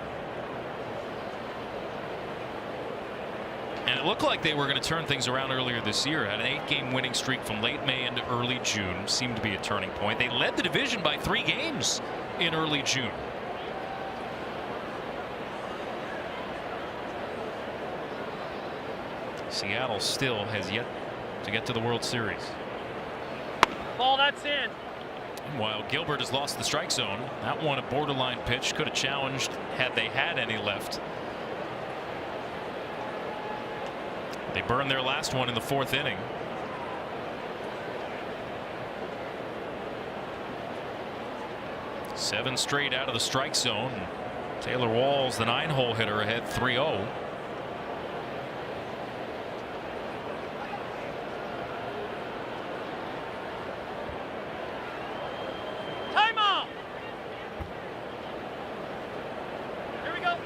And it looked like they were going to turn things around earlier this year. Had an 8-game winning streak from late May into early June. Seemed to be a turning point. They led the division by 3 games in early June. Seattle still has yet to get to the World Series. Ball, that's in. Meanwhile, Gilbert has lost the strike zone. That one a borderline pitch. Could have challenged had they had any left. They burned their last one in the 4th inning. Seven straight out of the strike zone. Taylor Walls, the 9-hole hitter, ahead 3-0. Timeout. Here we go.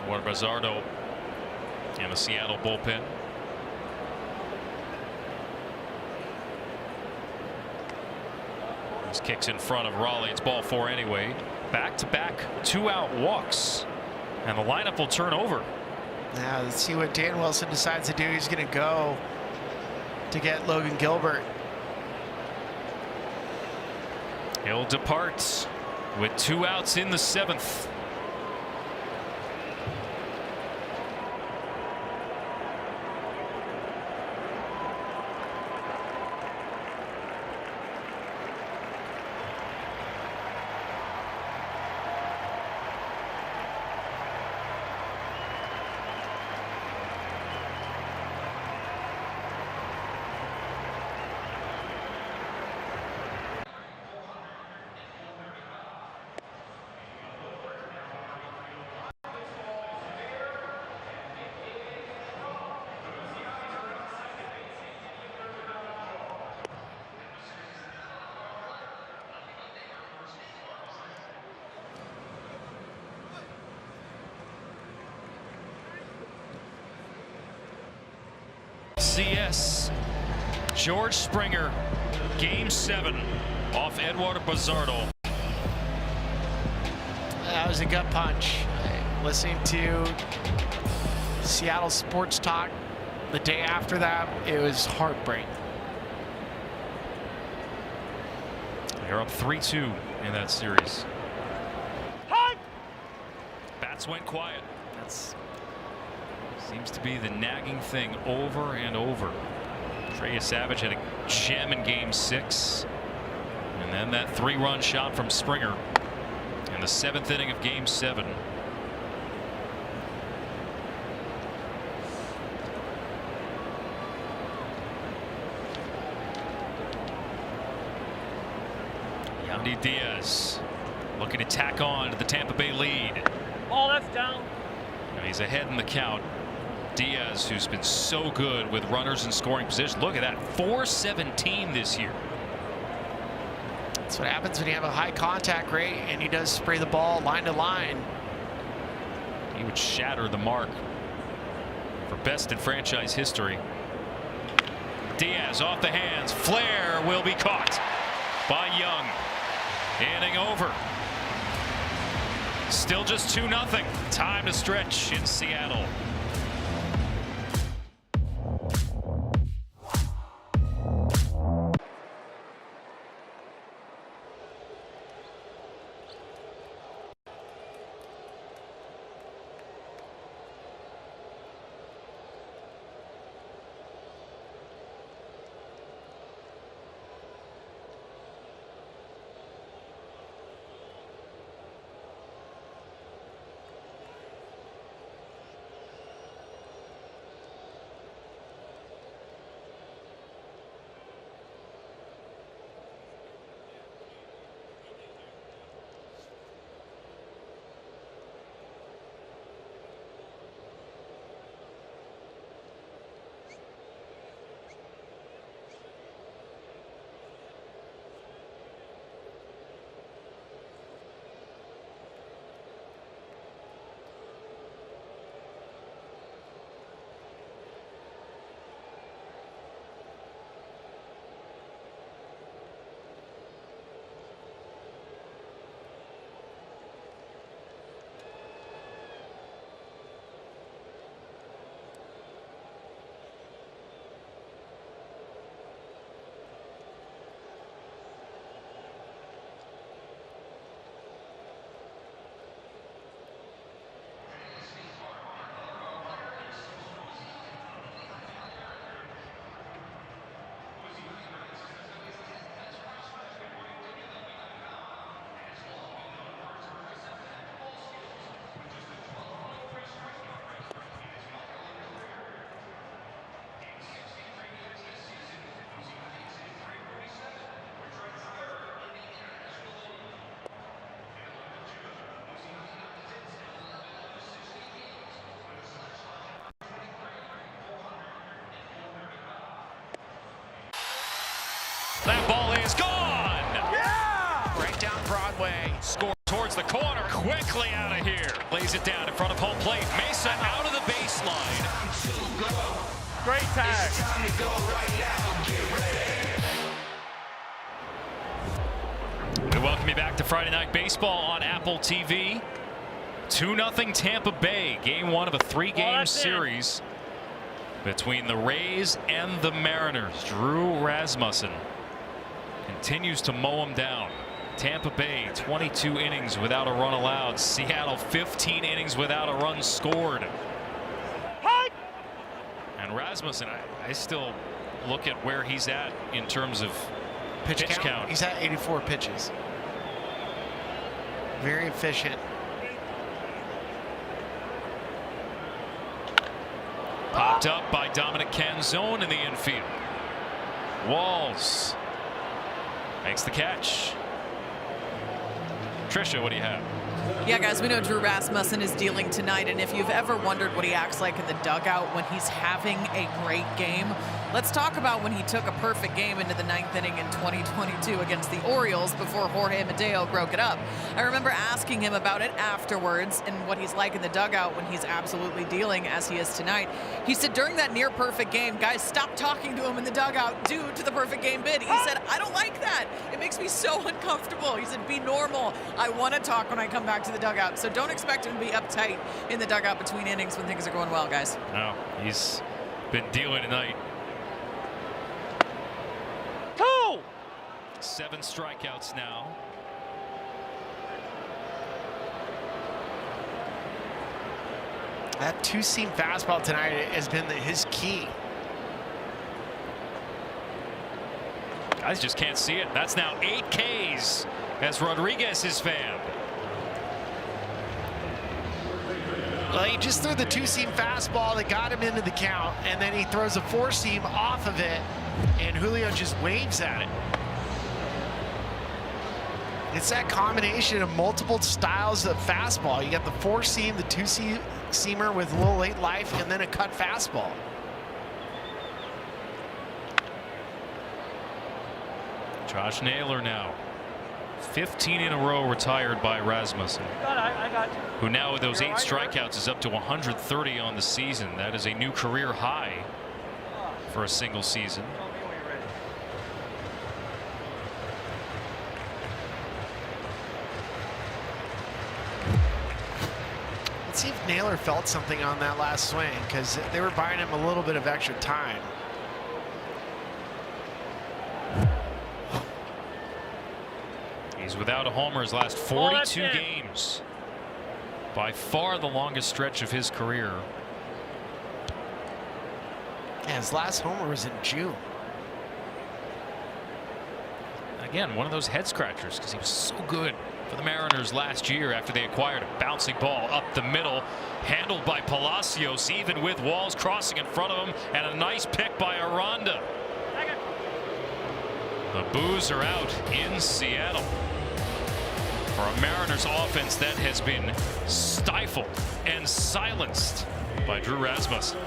Eduardo Bazardo in the Seattle bullpen. This kicks in front of Raleigh. It's ball 4 anyway. Back-to-back 2-out walks, and the lineup will turn over. Now let's see what Dan Wilson decides to do. He's going to go to get Logan Gilbert. He'll depart with 2 outs in the 7th. ALCS. George Springer, Game 7 off Eduardo Bazardo. That was a gut punch. Listening to Seattle Sports Talk the day after that, it was heartbreaking. They're up 3-2 in that series. Bats went quiet. That's seems to be the nagging thing over and over. Trey Savage had a gem in Game 6, and then that 3-run shot from Springer in the 7th inning of Game 7. Yandy Diaz looking to tack on to the Tampa Bay lead. Oh, that's down. Now he's ahead in the count. Diaz, who's been so good with runners in scoring position. Look at that, 417 this year. That's what happens when you have a high contact rate and he does spray the ball line to line. He would shatter the mark for best in franchise history. Diaz off the hands. Flair will be caught by Young. Inning over. Still just 2-0. Time to stretch in Seattle. That ball is gone. Yeah! Right down Broadway. Score towards the corner. Quickly out of here. Lays it down in front of home plate. Mesa out of the baseline. Great tag. We welcome you back to Friday Night Baseball on Apple TV. 2-0 Tampa Bay. Game 1 of a 3-game series between the Rays and the Mariners. Drew Rasmussen continues to mow them down. Tampa Bay 22 innings without a run allowed. Seattle 15 innings without a run scored. And Rasmussen, I still look at where he's at in terms of pitch count. He's at 84 pitches. Very efficient. Popped up by Dominic Canzone in the infield. Walls makes the catch. Trisha, what do you have? Yeah, guys, we know Drew Rasmussen is dealing tonight, and if you've ever wondered what he acts like in the dugout when he's having a great game, Let's talk about when he took a perfect game into the 9th inning in 2022 against the Orioles before Jorge Mateo broke it up. I remember asking him about it afterwards and what he's like in the dugout when he's absolutely dealing as he is tonight. He said during that near perfect game, guys stopped talking to him in the dugout due to the perfect game bid. He said, I don't like that. It makes me so uncomfortable. He said, be normal. I want to talk when I come back to the dugout. So don't expect him to be uptight in the dugout between innings when things are going well, guys. No, he's been dealing tonight. 7 strikeouts now. That two-seam fastball tonight has been his key. Guys just can't see it. That's now 8 Ks as Rodriguez is fanned. Well, he just threw the two-seam fastball that got him into the count, and then he throws a four-seam off of it, and Julio just waves at it. It's that combination of multiple styles of fastball. You got the four-seam, the two-seamer with a little late life, and then a cut fastball. Josh Naylor now 15 in a row retired by Rasmussen, who now with those 8 strikeouts is up to 130 on the season. That is a new career high for a single season. Let's see if Naylor felt something on that last swing, because they were buying him a little bit of extra time. He's without a homer his last 42 games. By far the longest stretch of his career. Yeah, his last homer was in June. Again, one of those head scratchers because he was so good for the Mariners last year after they acquired a bouncing ball up the middle, handled by Palacios, even with Walls crossing in front of him, and a nice pick by Aranda. The boos are out in Seattle for a Mariners offense that has been stifled and silenced by Drew Rasmussen.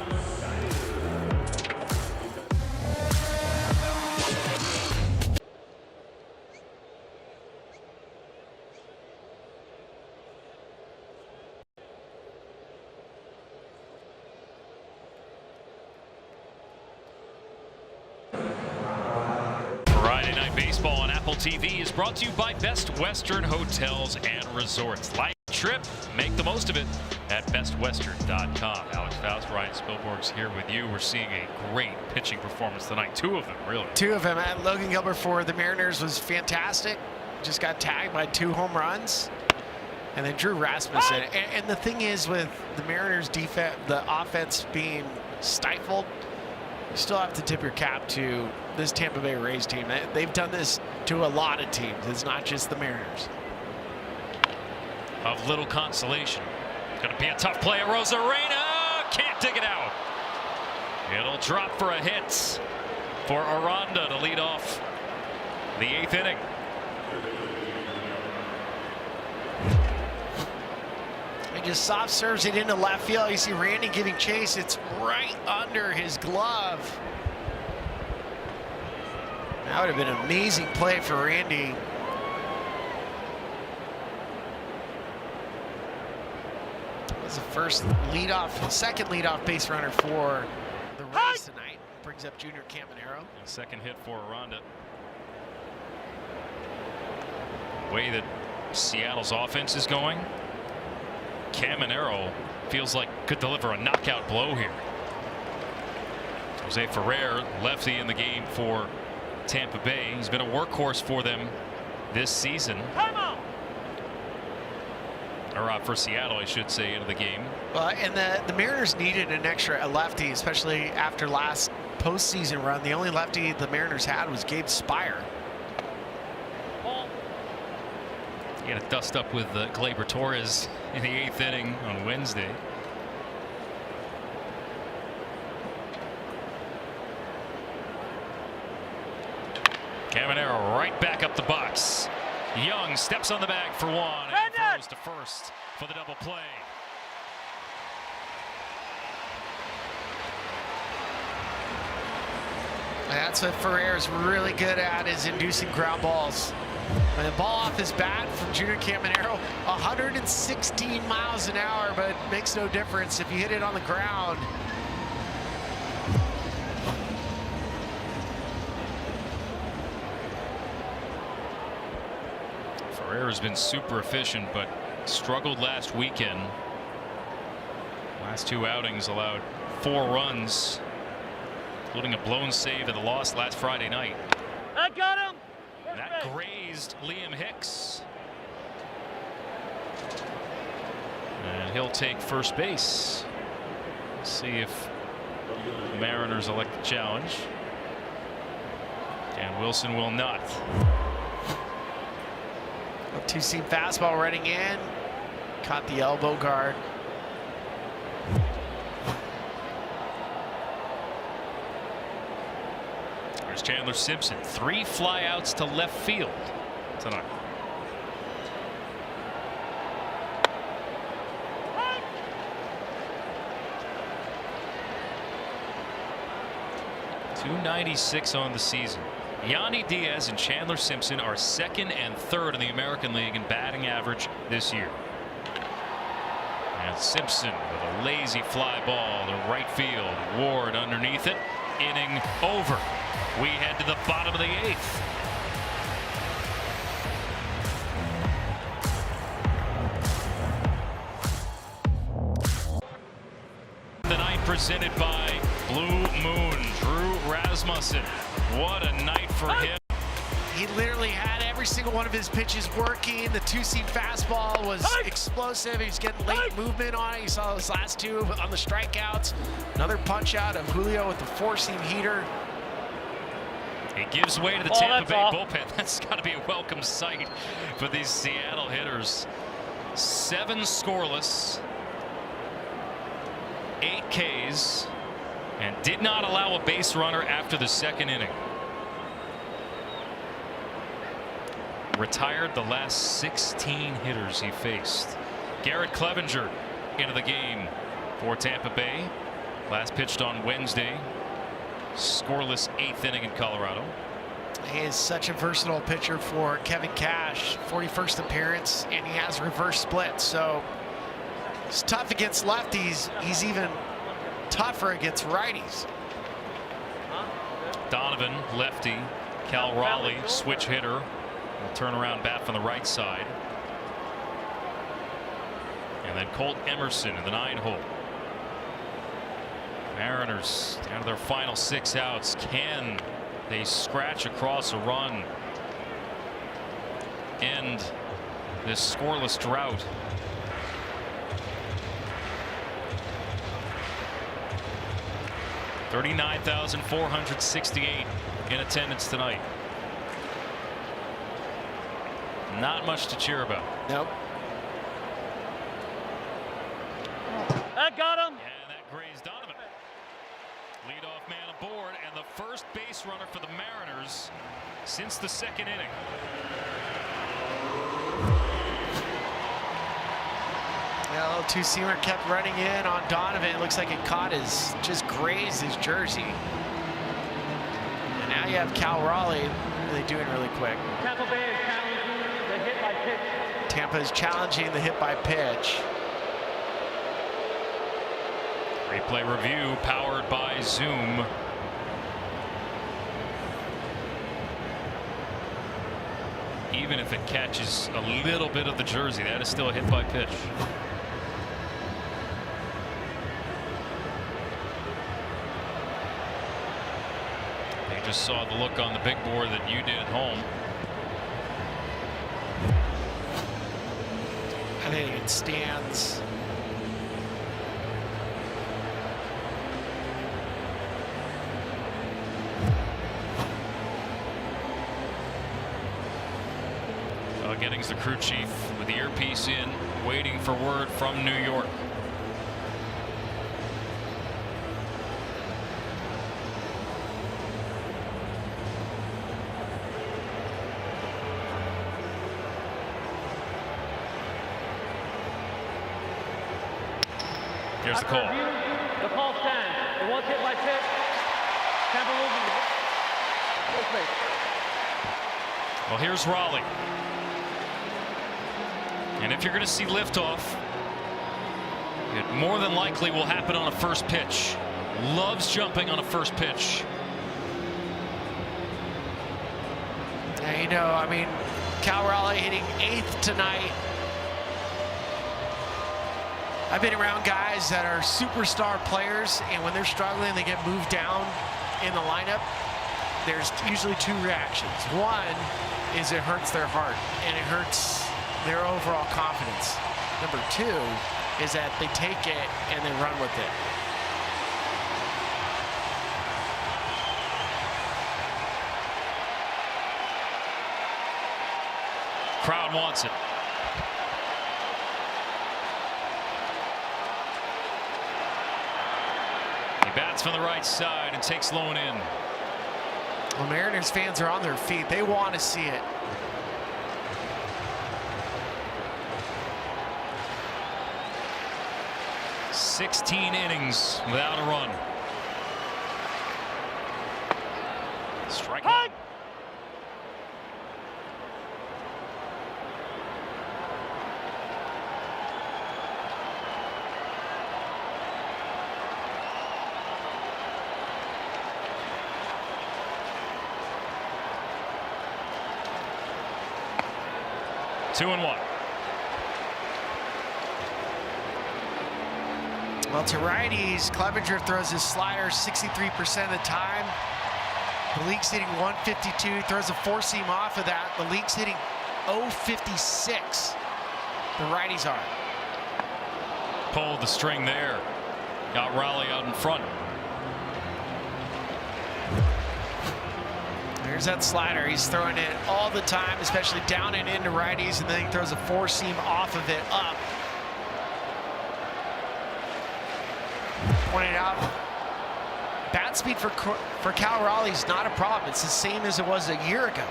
Baseball on Apple TV is brought to you by Best Western Hotels and Resorts. Like a trip, make the most of it at bestwestern.com. Alex Faust, Ryan Spielborg's here with you. We're seeing a great pitching performance tonight. 2 of them, really. 2 of them. Logan Gilbert for the Mariners was fantastic. Just got tagged by 2 home runs. And then Drew Rasmussen. And the thing is, with the Mariners defense, the offense being stifled, you still have to tip your cap to this Tampa Bay Rays team. They've done this to a lot of teams. It's not just the Mariners. Of little consolation. Going to be a tough play. Rosarena can't dig it out. It'll drop for a hit for Aranda to lead off the 8th inning. He just soft serves it into left field. You see Randy giving chase. It's right under his glove. That would have been an amazing play for Randy. That was the second leadoff base runner for the Rays tonight. Brings up Junior Caminero. A second hit for Aranda. The way that Seattle's offense is going, Caminero feels like could deliver a knockout blow here. Jose Ferrer, lefty in the game for Tampa Bay. He's been a workhorse for them this season. Or for Seattle, I should say, into the game. And the Mariners needed an extra lefty, especially after last postseason run. The only lefty the Mariners had was Gabe Spire. He had to dust up with Gleyber Torres in the 8th inning on Wednesday. Caminero right back up the box. Young steps on the bag for 1 and throws to first for the double play. That's what Ferrer's really good at, is inducing ground balls. And the ball off his bat from Junior Caminero, 116 miles an hour, but makes no difference if you hit it on the ground. Ferrer's been super efficient, but struggled last weekend. Last 2 outings allowed 4 runs, including a blown save in the loss last Friday night. I got him! That grazed Liam Hicks. And he'll take first base. Let's see if the Mariners elect the challenge. And Wilson will not. A 2-seam fastball running in. Caught the elbow guard. There's Chandler Simpson. 3 flyouts to left field tonight. .296 on the season. Yandy Diaz and Chandler Simpson are 2nd and 3rd in the American League in batting average this year. And Simpson with a lazy fly ball to right field. Ward underneath it. Inning over. We head to the bottom of the 8th. The night presented by Blue Moon. Drew Rasmussen. What a night for him. He literally had every single one of his pitches working. The 2-seam fastball was explosive. He's getting late movement on it. You saw those last 2 on the strikeouts. Another punch out of Julio with the 4-seam heater. It gives way to the Tampa Bay bullpen. That's got to be a welcome sight for these Seattle hitters. 7 scoreless, 8 Ks, and did not allow a base runner after the 2nd inning. Retired the last 16 hitters he faced. Garrett Clevenger into the game for Tampa Bay. Last pitched on Wednesday. Scoreless 8th inning in Colorado. He is such a versatile pitcher for Kevin Cash. 41st appearance, and he has reverse splits. So he's tough against lefties. He's even tougher against righties. Donovan, lefty. Cal Raleigh, switch hitter. Will turn around bat from the right side. And then Colt Emerson in the 9-hole. Mariners down to their final 6 outs. Can they scratch across a run? End this scoreless drought. $39,468 in attendance tonight. Not much to cheer about. Nope. I got him. And that grazed Donovan. Leadoff man aboard, and the first base runner for the Mariners since the 2nd inning. Yeah, a little 2-seamer kept running in on Donovan. It looks like it caught his, just grazed his jersey. And now you have Cal Raleigh really doing really quick. Tampa Bay is challenging the hit by pitch. Tampa is challenging the hit by pitch. Replay review powered by Zoom. Even if it catches a little bit of the jersey, that is still a hit by pitch. They just saw the look on the big board that you did at home. I think it stands. Gettings, the crew chief, with the earpiece in, waiting for word from New York. Here's the call. The call stands. It was hit by pitch. Tampa loses. Well, here's Raleigh. And if you're going to see liftoff, it more than likely will happen on a first pitch. Loves jumping on a first pitch. Yeah, you know, I mean, Cal Raleigh hitting 8th tonight. I've been around guys that are superstar players, and when they're struggling, they get moved down in the lineup. There's usually two reactions. One is it hurts their heart, and it hurts their overall confidence. Number two is that they take it and they run with it. Crowd wants it. He bats from the right side and takes low and in. Well, Mariners fans are on their feet. They want to see it. "16 innings without a run." Strike one. Two and one. Well, to righties, Clevenger throws his slider 63% of the time. The league's hitting 152. Throws a four-seam off of that. The league's hitting 056. The righties are. Pulled the string there. Got Raleigh out in front. There's that slider. He's throwing it all the time, especially down and into righties, and then he throws a four-seam off of it up. Pointed out, bat speed for Cal Raleigh is not a problem. It's the same as it was a year ago.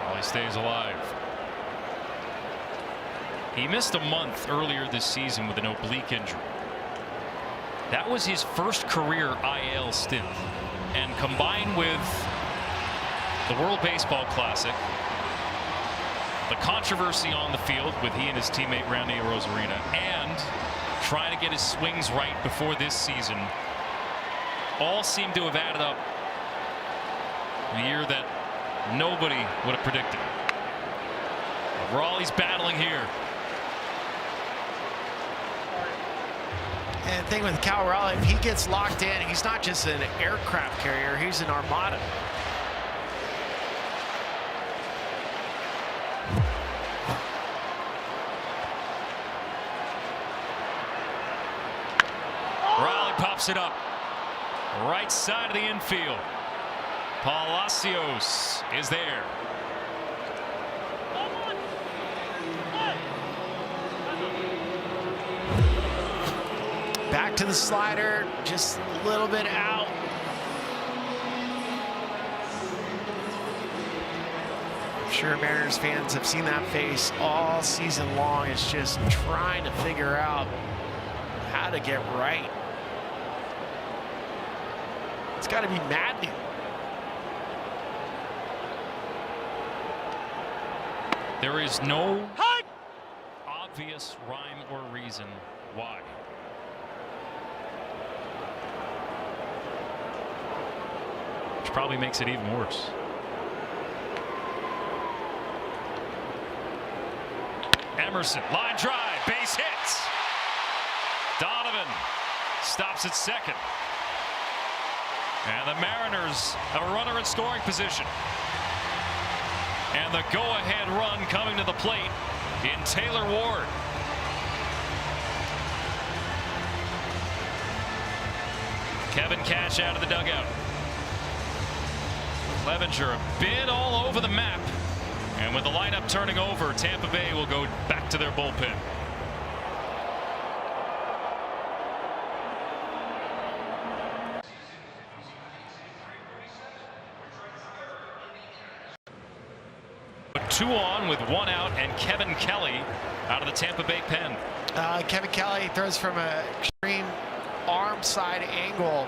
Raleigh stays alive. He missed a month earlier this season with an oblique injury. That was his first career IL stint, and combined with the World Baseball Classic, the controversy on the field with he and his teammate Randy Rosarina, and trying to get his swings right before this season, all seem to have added up in a year that nobody would have predicted. Raleigh's battling here. And the thing with Cal Raleigh, if he gets locked in, he's not just an aircraft carrier, he's an armada. Raleigh pops it up. Right side of the infield. Palacios is there. Back to the slider, just a little bit out. I'm sure Mariners fans have seen that face all season long. It's just trying to figure out how to get right. It's got to be maddening. There is no obvious rhyme or reason why. Which probably makes it even worse. Emerson, line drive, base hits. Donovan stops at second. And the Mariners have a runner in scoring position. And the go-ahead run coming to the plate in Taylor Ward. Kevin Cash out of the dugout. Clevenger a bit all over the map. And with the lineup turning over, Tampa Bay will go back to their bullpen. Two on with one out, and Kevin Kelly out of the Tampa Bay pen. Kevin Kelly throws from an extreme arm arm side angle.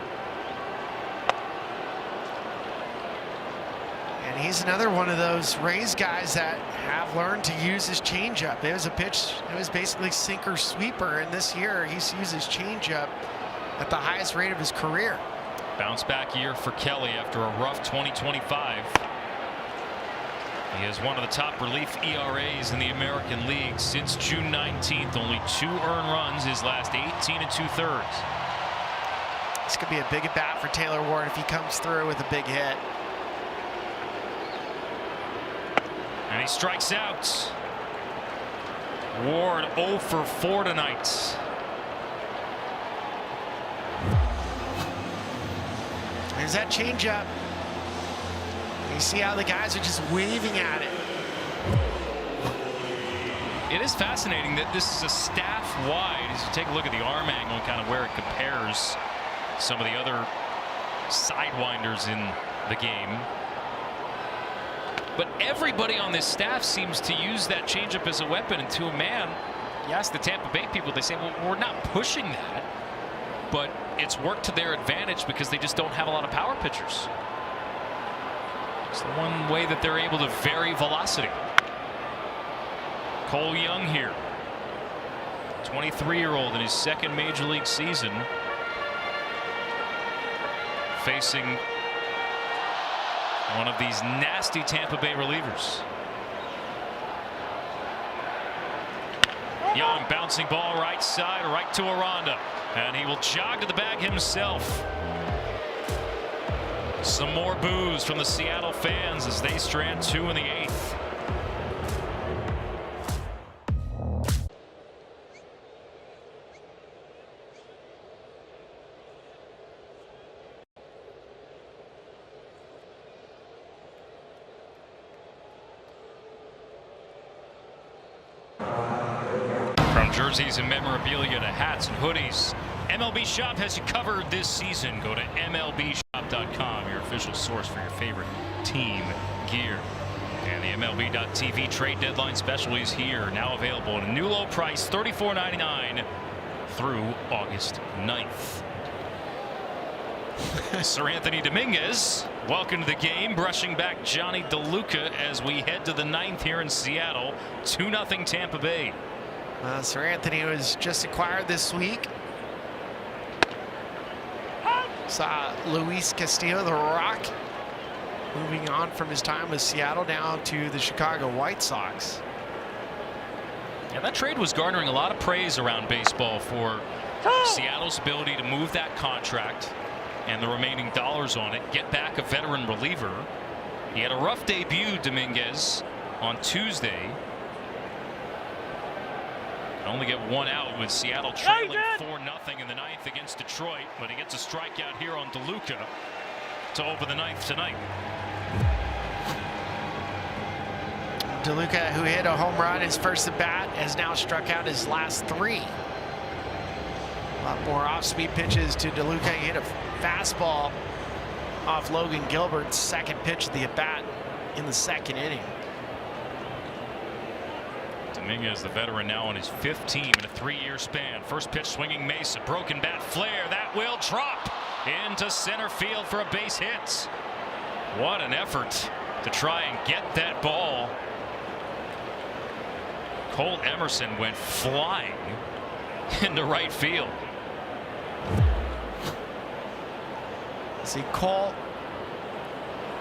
And he's another one of those Rays guys that have learned to use his changeup. It was a pitch, it was basically sinker sweeper, and this year he's used his changeup at the highest rate of his career. Bounce back year for Kelly after a rough 2025. He has one of the top relief ERAs in the American League since June 19th. Only 2 earned runs his last 18 2/3. This could be a big at bat for Taylor Ward if he comes through with a big hit. And he strikes out. Ward 0 for 4 tonight. There's that changeup. You see how the guys are just waving at it. It is fascinating that this is a staff-wide. As you take a look at the arm angle and kind of where it compares some of the other sidewinders in the game. But everybody on this staff seems to use that changeup as a weapon. And to a man, you ask the Tampa Bay people, they say, well, we're not pushing that. But it's worked to their advantage because they just don't have a lot of power pitchers. It's the one way that they're able to vary velocity. Cole Young here, 23-year-old in his second major league season, facing one of these nasty Tampa Bay relievers. Young bouncing ball right side, right to Aranda, and he will jog to the bag himself. Some more boos from the Seattle fans as they strand 2 in the 8th. From jerseys and memorabilia to hats and hoodies, MLB Shop has you covered this season. Go to MLBshop.com, your official source for your favorite team gear. And the MLB.TV trade deadline special is here, now available at a new low price, $34.99 through August 9th. Sir Anthony Dominguez, welcome to the game, brushing back Johnny DeLuca as we head to the 9th here in Seattle. 2-0 Tampa Bay. Sir Anthony was just acquired this week. Saw Luis Castillo, the Rock, moving on from his time with Seattle down to the Chicago White Sox. Yeah, that trade was garnering a lot of praise around baseball for Seattle's ability to move that contract and the remaining dollars on it, get back a veteran reliever. He had a rough debut, Dominguez, on Tuesday. Only get 1 out with Seattle trailing 4-0 in the 9th against Detroit, but he gets a strikeout here on DeLuca to open the 9th tonight. DeLuca, who hit a home run his first at bat, has now struck out his last 3. A lot more off-speed pitches to DeLuca. He hit a fastball off Logan Gilbert's second pitch of the at bat in the 2nd inning. Dominguez, the veteran, now on his 5th team in a 3-year span. First pitch swinging Mesa, broken bat flare, that will drop into center field for a base hit. What an effort to try and get that ball. Cole Emerson went flying into right field. See Cole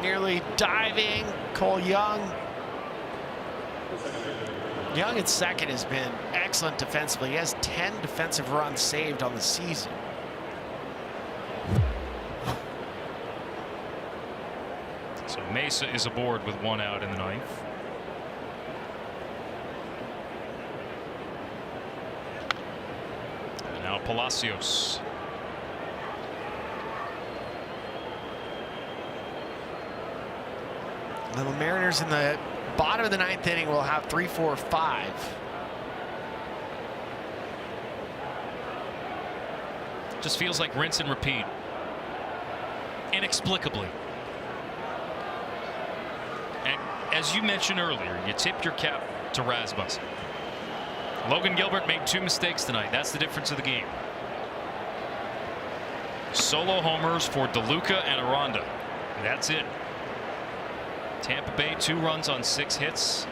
nearly diving. Cole Young at second has been excellent defensively. He has 10 defensive runs saved on the season. So Mesa is aboard with 1 out in the 9th. And now Palacios. The Mariners in the bottom of the 9th inning will have 3, 4, 5. Just feels like rinse and repeat. Inexplicably. And as you mentioned earlier, you tip your cap to Rasmussen. Logan Gilbert made 2 mistakes tonight. That's the difference of the game. Solo homers for DeLuca and Aranda. That's it. Tampa Bay 2 runs on 6 hits.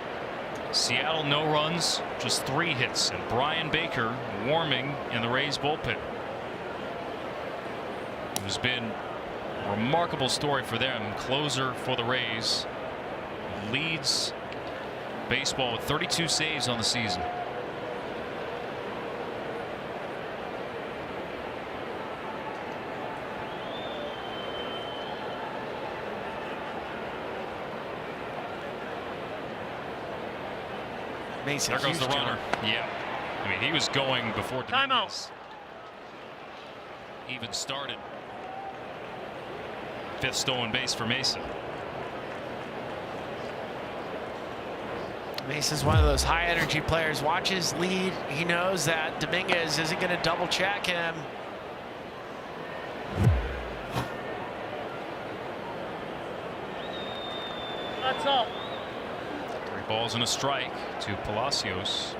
Seattle no runs, just 3 hits. And Brian Baker warming in the Rays bullpen. There's been a remarkable story for them. Closer for the Rays. Leads baseball with 32 saves on the season. Mason, there goes the runner. Yeah. I mean, he was going before Dominguez even started. 5th stolen base for Mesa. Mesa's one of those high energy players. Watch his lead. He knows that Dominguez isn't going to double check him. That's all. 3 balls and a strike to Palacios.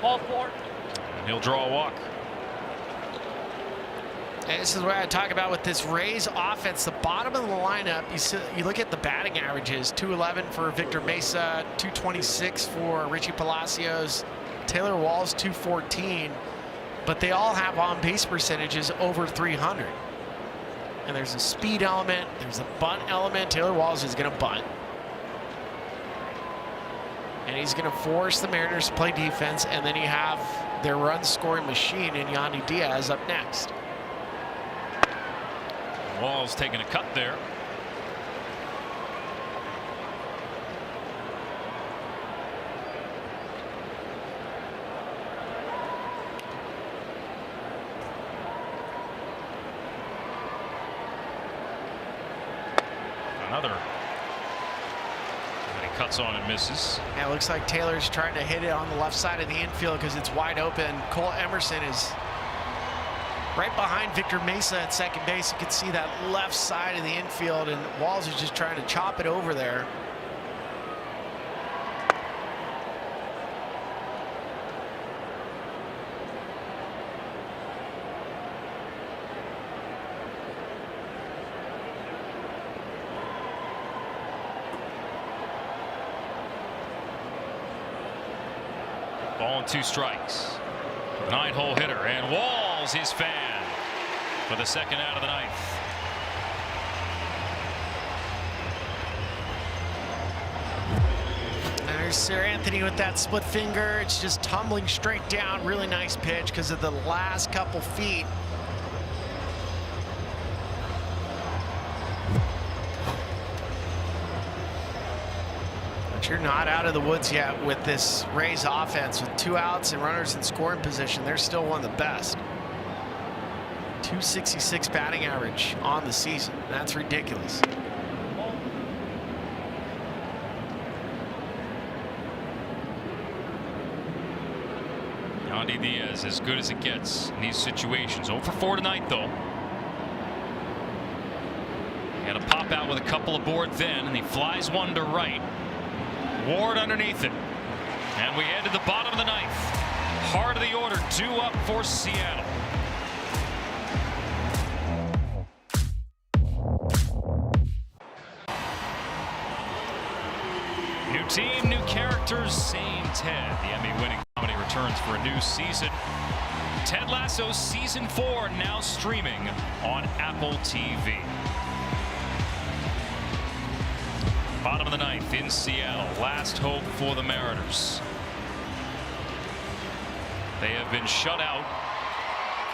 Ball 4. And he'll draw a walk. And this is what I talk about with this Rays offense. The bottom of the lineup, you look at the batting averages, 211 for Victor Mesa, 226 for Richie Palacios, Taylor Walls 214, but they all have on-base percentages over 300. And there's a speed element, there's a bunt element. Taylor Walls is going to bunt. And he's going to force the Mariners to play defense, and then you have their run-scoring machine in Yandy Diaz up next. Walls taking a cut there. Another. And he cuts on and misses. Yeah, it looks like Taylor's trying to hit it on the left side of the infield because it's wide open. Cole Emerson is right behind Victor Mesa at second base. You can see that left side of the infield, and Walls is just trying to chop it over there. Ball and 2 strikes. 9-hole hitter, and Walls his fan for the 2nd out of the 9th. There's Sir Anthony with that split finger. It's just tumbling straight down. Really nice pitch because of the last couple feet. But you're not out of the woods yet with this Rays offense. With 2 outs and runners in scoring position, they're still one of the best. 266 batting average on the season. That's ridiculous. Yandy Diaz as good as it gets in these situations. 0 for 4 tonight, though. He had a pop out with a couple aboard then, and he flies one to right. Ward underneath it. And we head to the bottom of the 9th. Heart of the order, 2 up for Seattle. New team, new characters, same Ted. The Emmy-winning comedy returns for a new season. Ted Lasso Season 4 now streaming on Apple TV. Bottom of the 9th in Seattle. Last hope for the Mariners. They have been shut out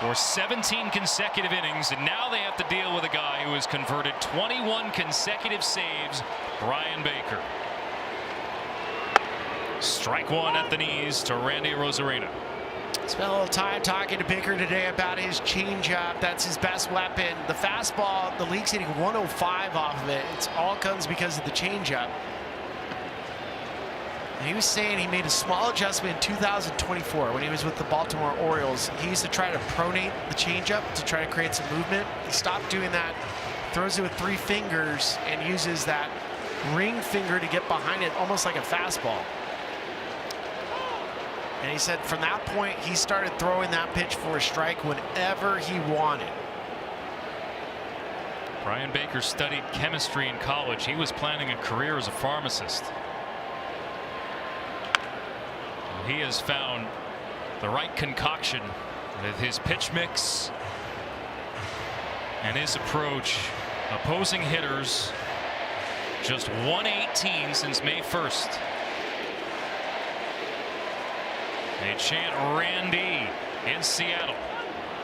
for 17 consecutive innings, and now they have to deal with a guy who has converted 21 consecutive saves, Brian Baker. Strike 1 at the knees to Randy Rosarena. Spent a little time talking to Baker today about his changeup. That's his best weapon. The fastball, the league's hitting 105 off of it. It all comes because of the changeup. And he was saying he made a small adjustment in 2024 when he was with the Baltimore Orioles. He used to try to pronate the changeup to try to create some movement. He stopped doing that throws it with 3 fingers and uses that ring finger to get behind it, almost like a fastball. And he said from that point, he started throwing that pitch for a strike whenever he wanted. Brian Baker studied chemistry in college. He was planning a career as a pharmacist. He has found the right concoction with his pitch mix and his approach. Opposing hitters just 118 since May 1st. They chant Randy in Seattle.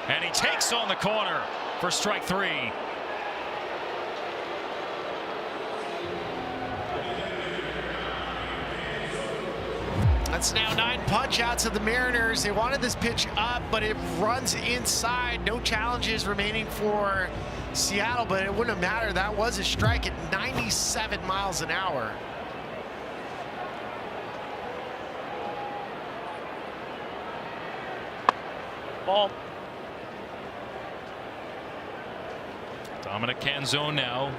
And he takes on the corner for strike 3. That's now 9 punch-outs of the Mariners. They wanted this pitch up, but it runs inside. No challenges remaining for Seattle, but it wouldn't have mattered. That was a strike at 97 miles an hour. Ball. Dominic Canzone now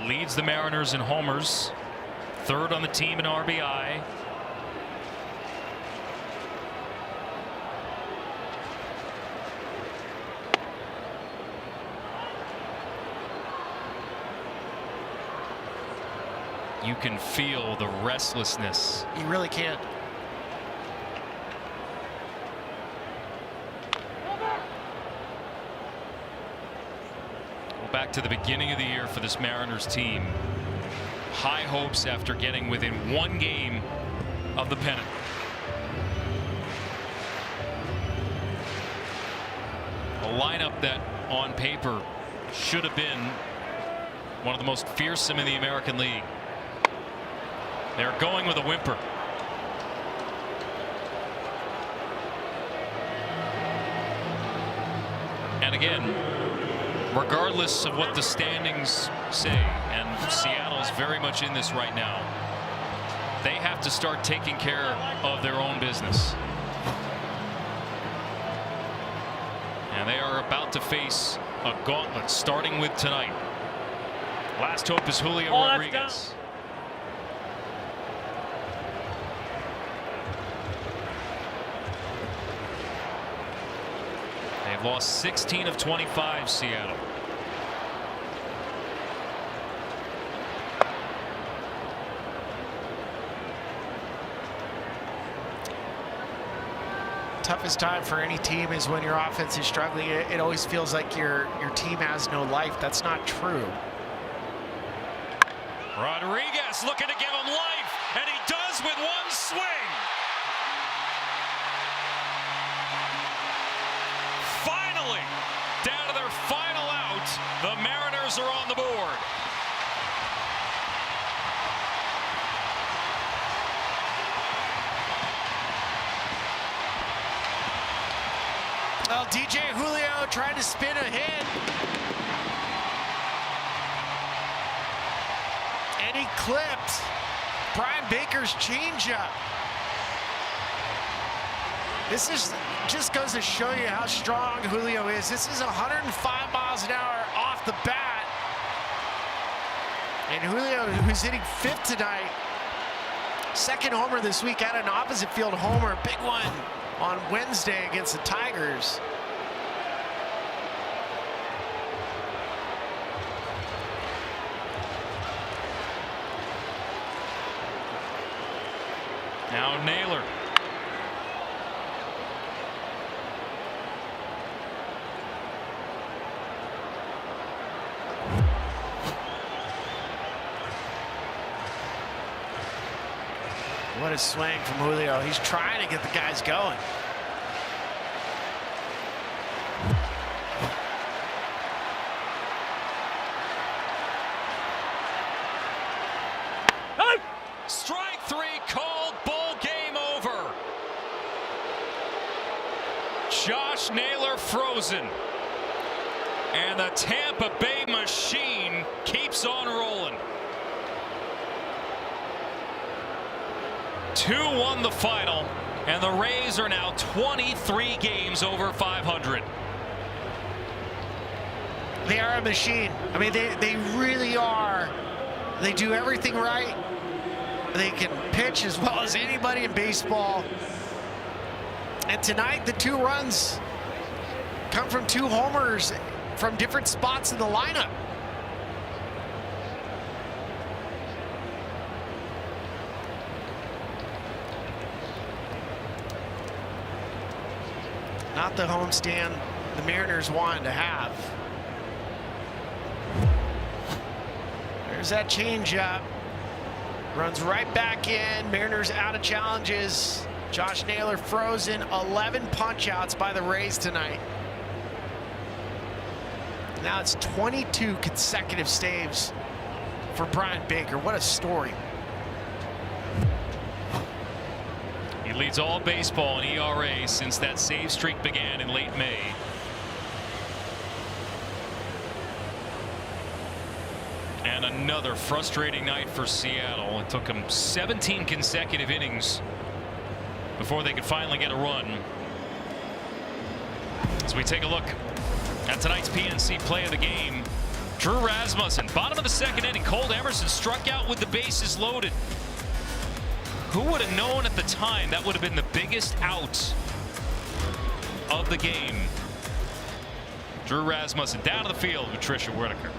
leads the Mariners in homers, 3rd on the team in RBI. You can feel the restlessness. You really can't. Back to the beginning of the year for this Mariners team. High hopes after getting within 1 game of the pennant. A lineup that on paper should have been one of the most fearsome in the American League. They're going with a whimper. And again, regardless of what the standings say, and Seattle's very much in this right now, they have to start taking care of their own business. And they are about to face a gauntlet starting with tonight. Last hope is Julio Rodriguez. They've lost 16 of 25, Seattle. Toughest time for any team is when your offense is struggling. It always feels like your team has no life. That's not true. Rodriguez looking to give him life, and he does with 1 swing. Finally, down to their final out, the Mariners are on the board. Well, DJ Julio tried to spin a hit. And he clipped Brian Baker's changeup. This is just goes to show you how strong Julio is. This is 105 miles an hour off the bat. And Julio, who's hitting 5th tonight, 2nd homer this week, had an opposite field homer, big one on Wednesday against the Tigers. Now Naylor. What a swing from Julio. He's trying to get the guys going. Strike 3 called, ball game over. Josh Naylor frozen. And the Tampa Bay machine keeps on rolling. 2-1 the final, and the Rays are now 23 games over 500. They are a machine. I mean, they really are. They do everything right. They can pitch as well as anybody in baseball. And tonight, the 2 runs come from 2 homers from different spots in the lineup. Not the homestand the Mariners wanted to have. There's that changeup. Runs right back in. Mariners out of challenges. Josh Naylor frozen. 11 punch-outs by the Rays tonight. Now it's 22 consecutive saves for Brian Baker. What a story. He leads all baseball in ERA since that save streak began in late May. And another frustrating night for Seattle. It took them 17 consecutive innings before they could finally get a run. As we take a look at tonight's PNC play of the game, Drew Rasmussen, bottom of the 2nd inning. Cole Emerson struck out with the bases loaded. Who would have known at the time that would have been the biggest out of the game? Drew Rasmussen down to the field with Tricia Whitaker.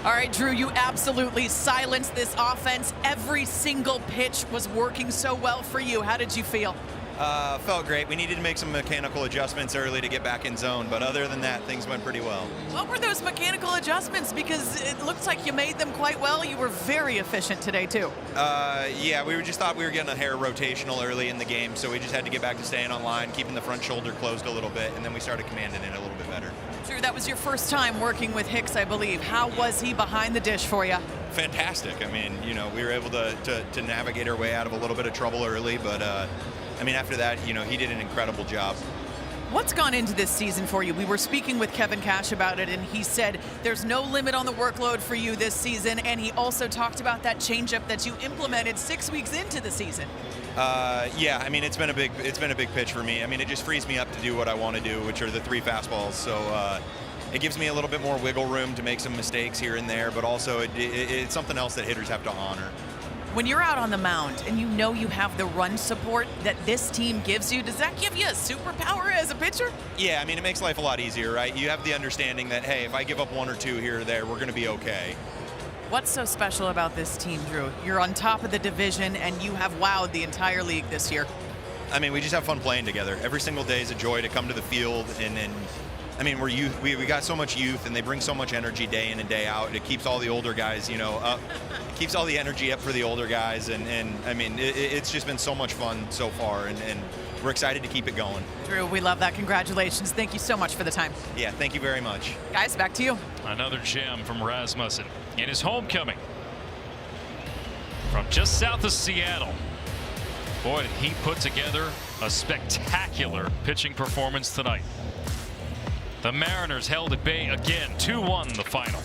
All right, Drew, you absolutely silenced this offense. Every single pitch was working so well for you. How did you feel? Felt great. We needed to make some mechanical adjustments early to get back in zone, but other than that, things went pretty well. What were those mechanical adjustments? Because it looks like you made them quite well. You were very efficient today, too. Yeah, we just thought we were getting a hair rotational early in the game, so we just had to get back to staying on line, keeping the front shoulder closed a little bit, and then we started commanding it a little bit better. Drew, that was your first time working with Hicks, I believe. How was he behind the dish for you? Fantastic. I mean, you know, we were able to navigate our way out of a little bit of trouble early, but I mean, after that, you know, he did an incredible job. What's gone into this season for you? We were speaking with Kevin Cash about it, and he said there's no limit on the workload for you this season, and he also talked about that changeup that you implemented 6 weeks into the season. Yeah, I mean, it's been a big pitch for me. I mean, it just frees me up to do what I want to do, which are the 3 fastballs. So it gives me a little bit more wiggle room to make some mistakes here and there, but also it's something else that hitters have to honor. When you're out on the mound and you know you have the run support that this team gives you, does that give you a superpower as a pitcher? Yeah, I mean, it makes life a lot easier, right? You have the understanding that, hey, if I give up 1 or 2 here or there, we're going to be okay. What's so special about this team, Drew? You're on top of the division and you have wowed the entire league this year. I mean, we just have fun playing together. Every single day is a joy to come to the field, and I mean, we're youth. We got so much youth, and they bring so much energy day in and day out. It keeps all the older guys, you know, up. It keeps all the energy up for the older guys, and I mean, it's just been so much fun so far, and we're excited to keep it going. Drew, we love that. Congratulations. Thank you so much for the time. Yeah, thank you very much. Guys, back to you. Another gem from Rasmussen in his homecoming from just south of Seattle. Boy, did he put together a spectacular pitching performance tonight. The Mariners held at bay again, 2-1 the final.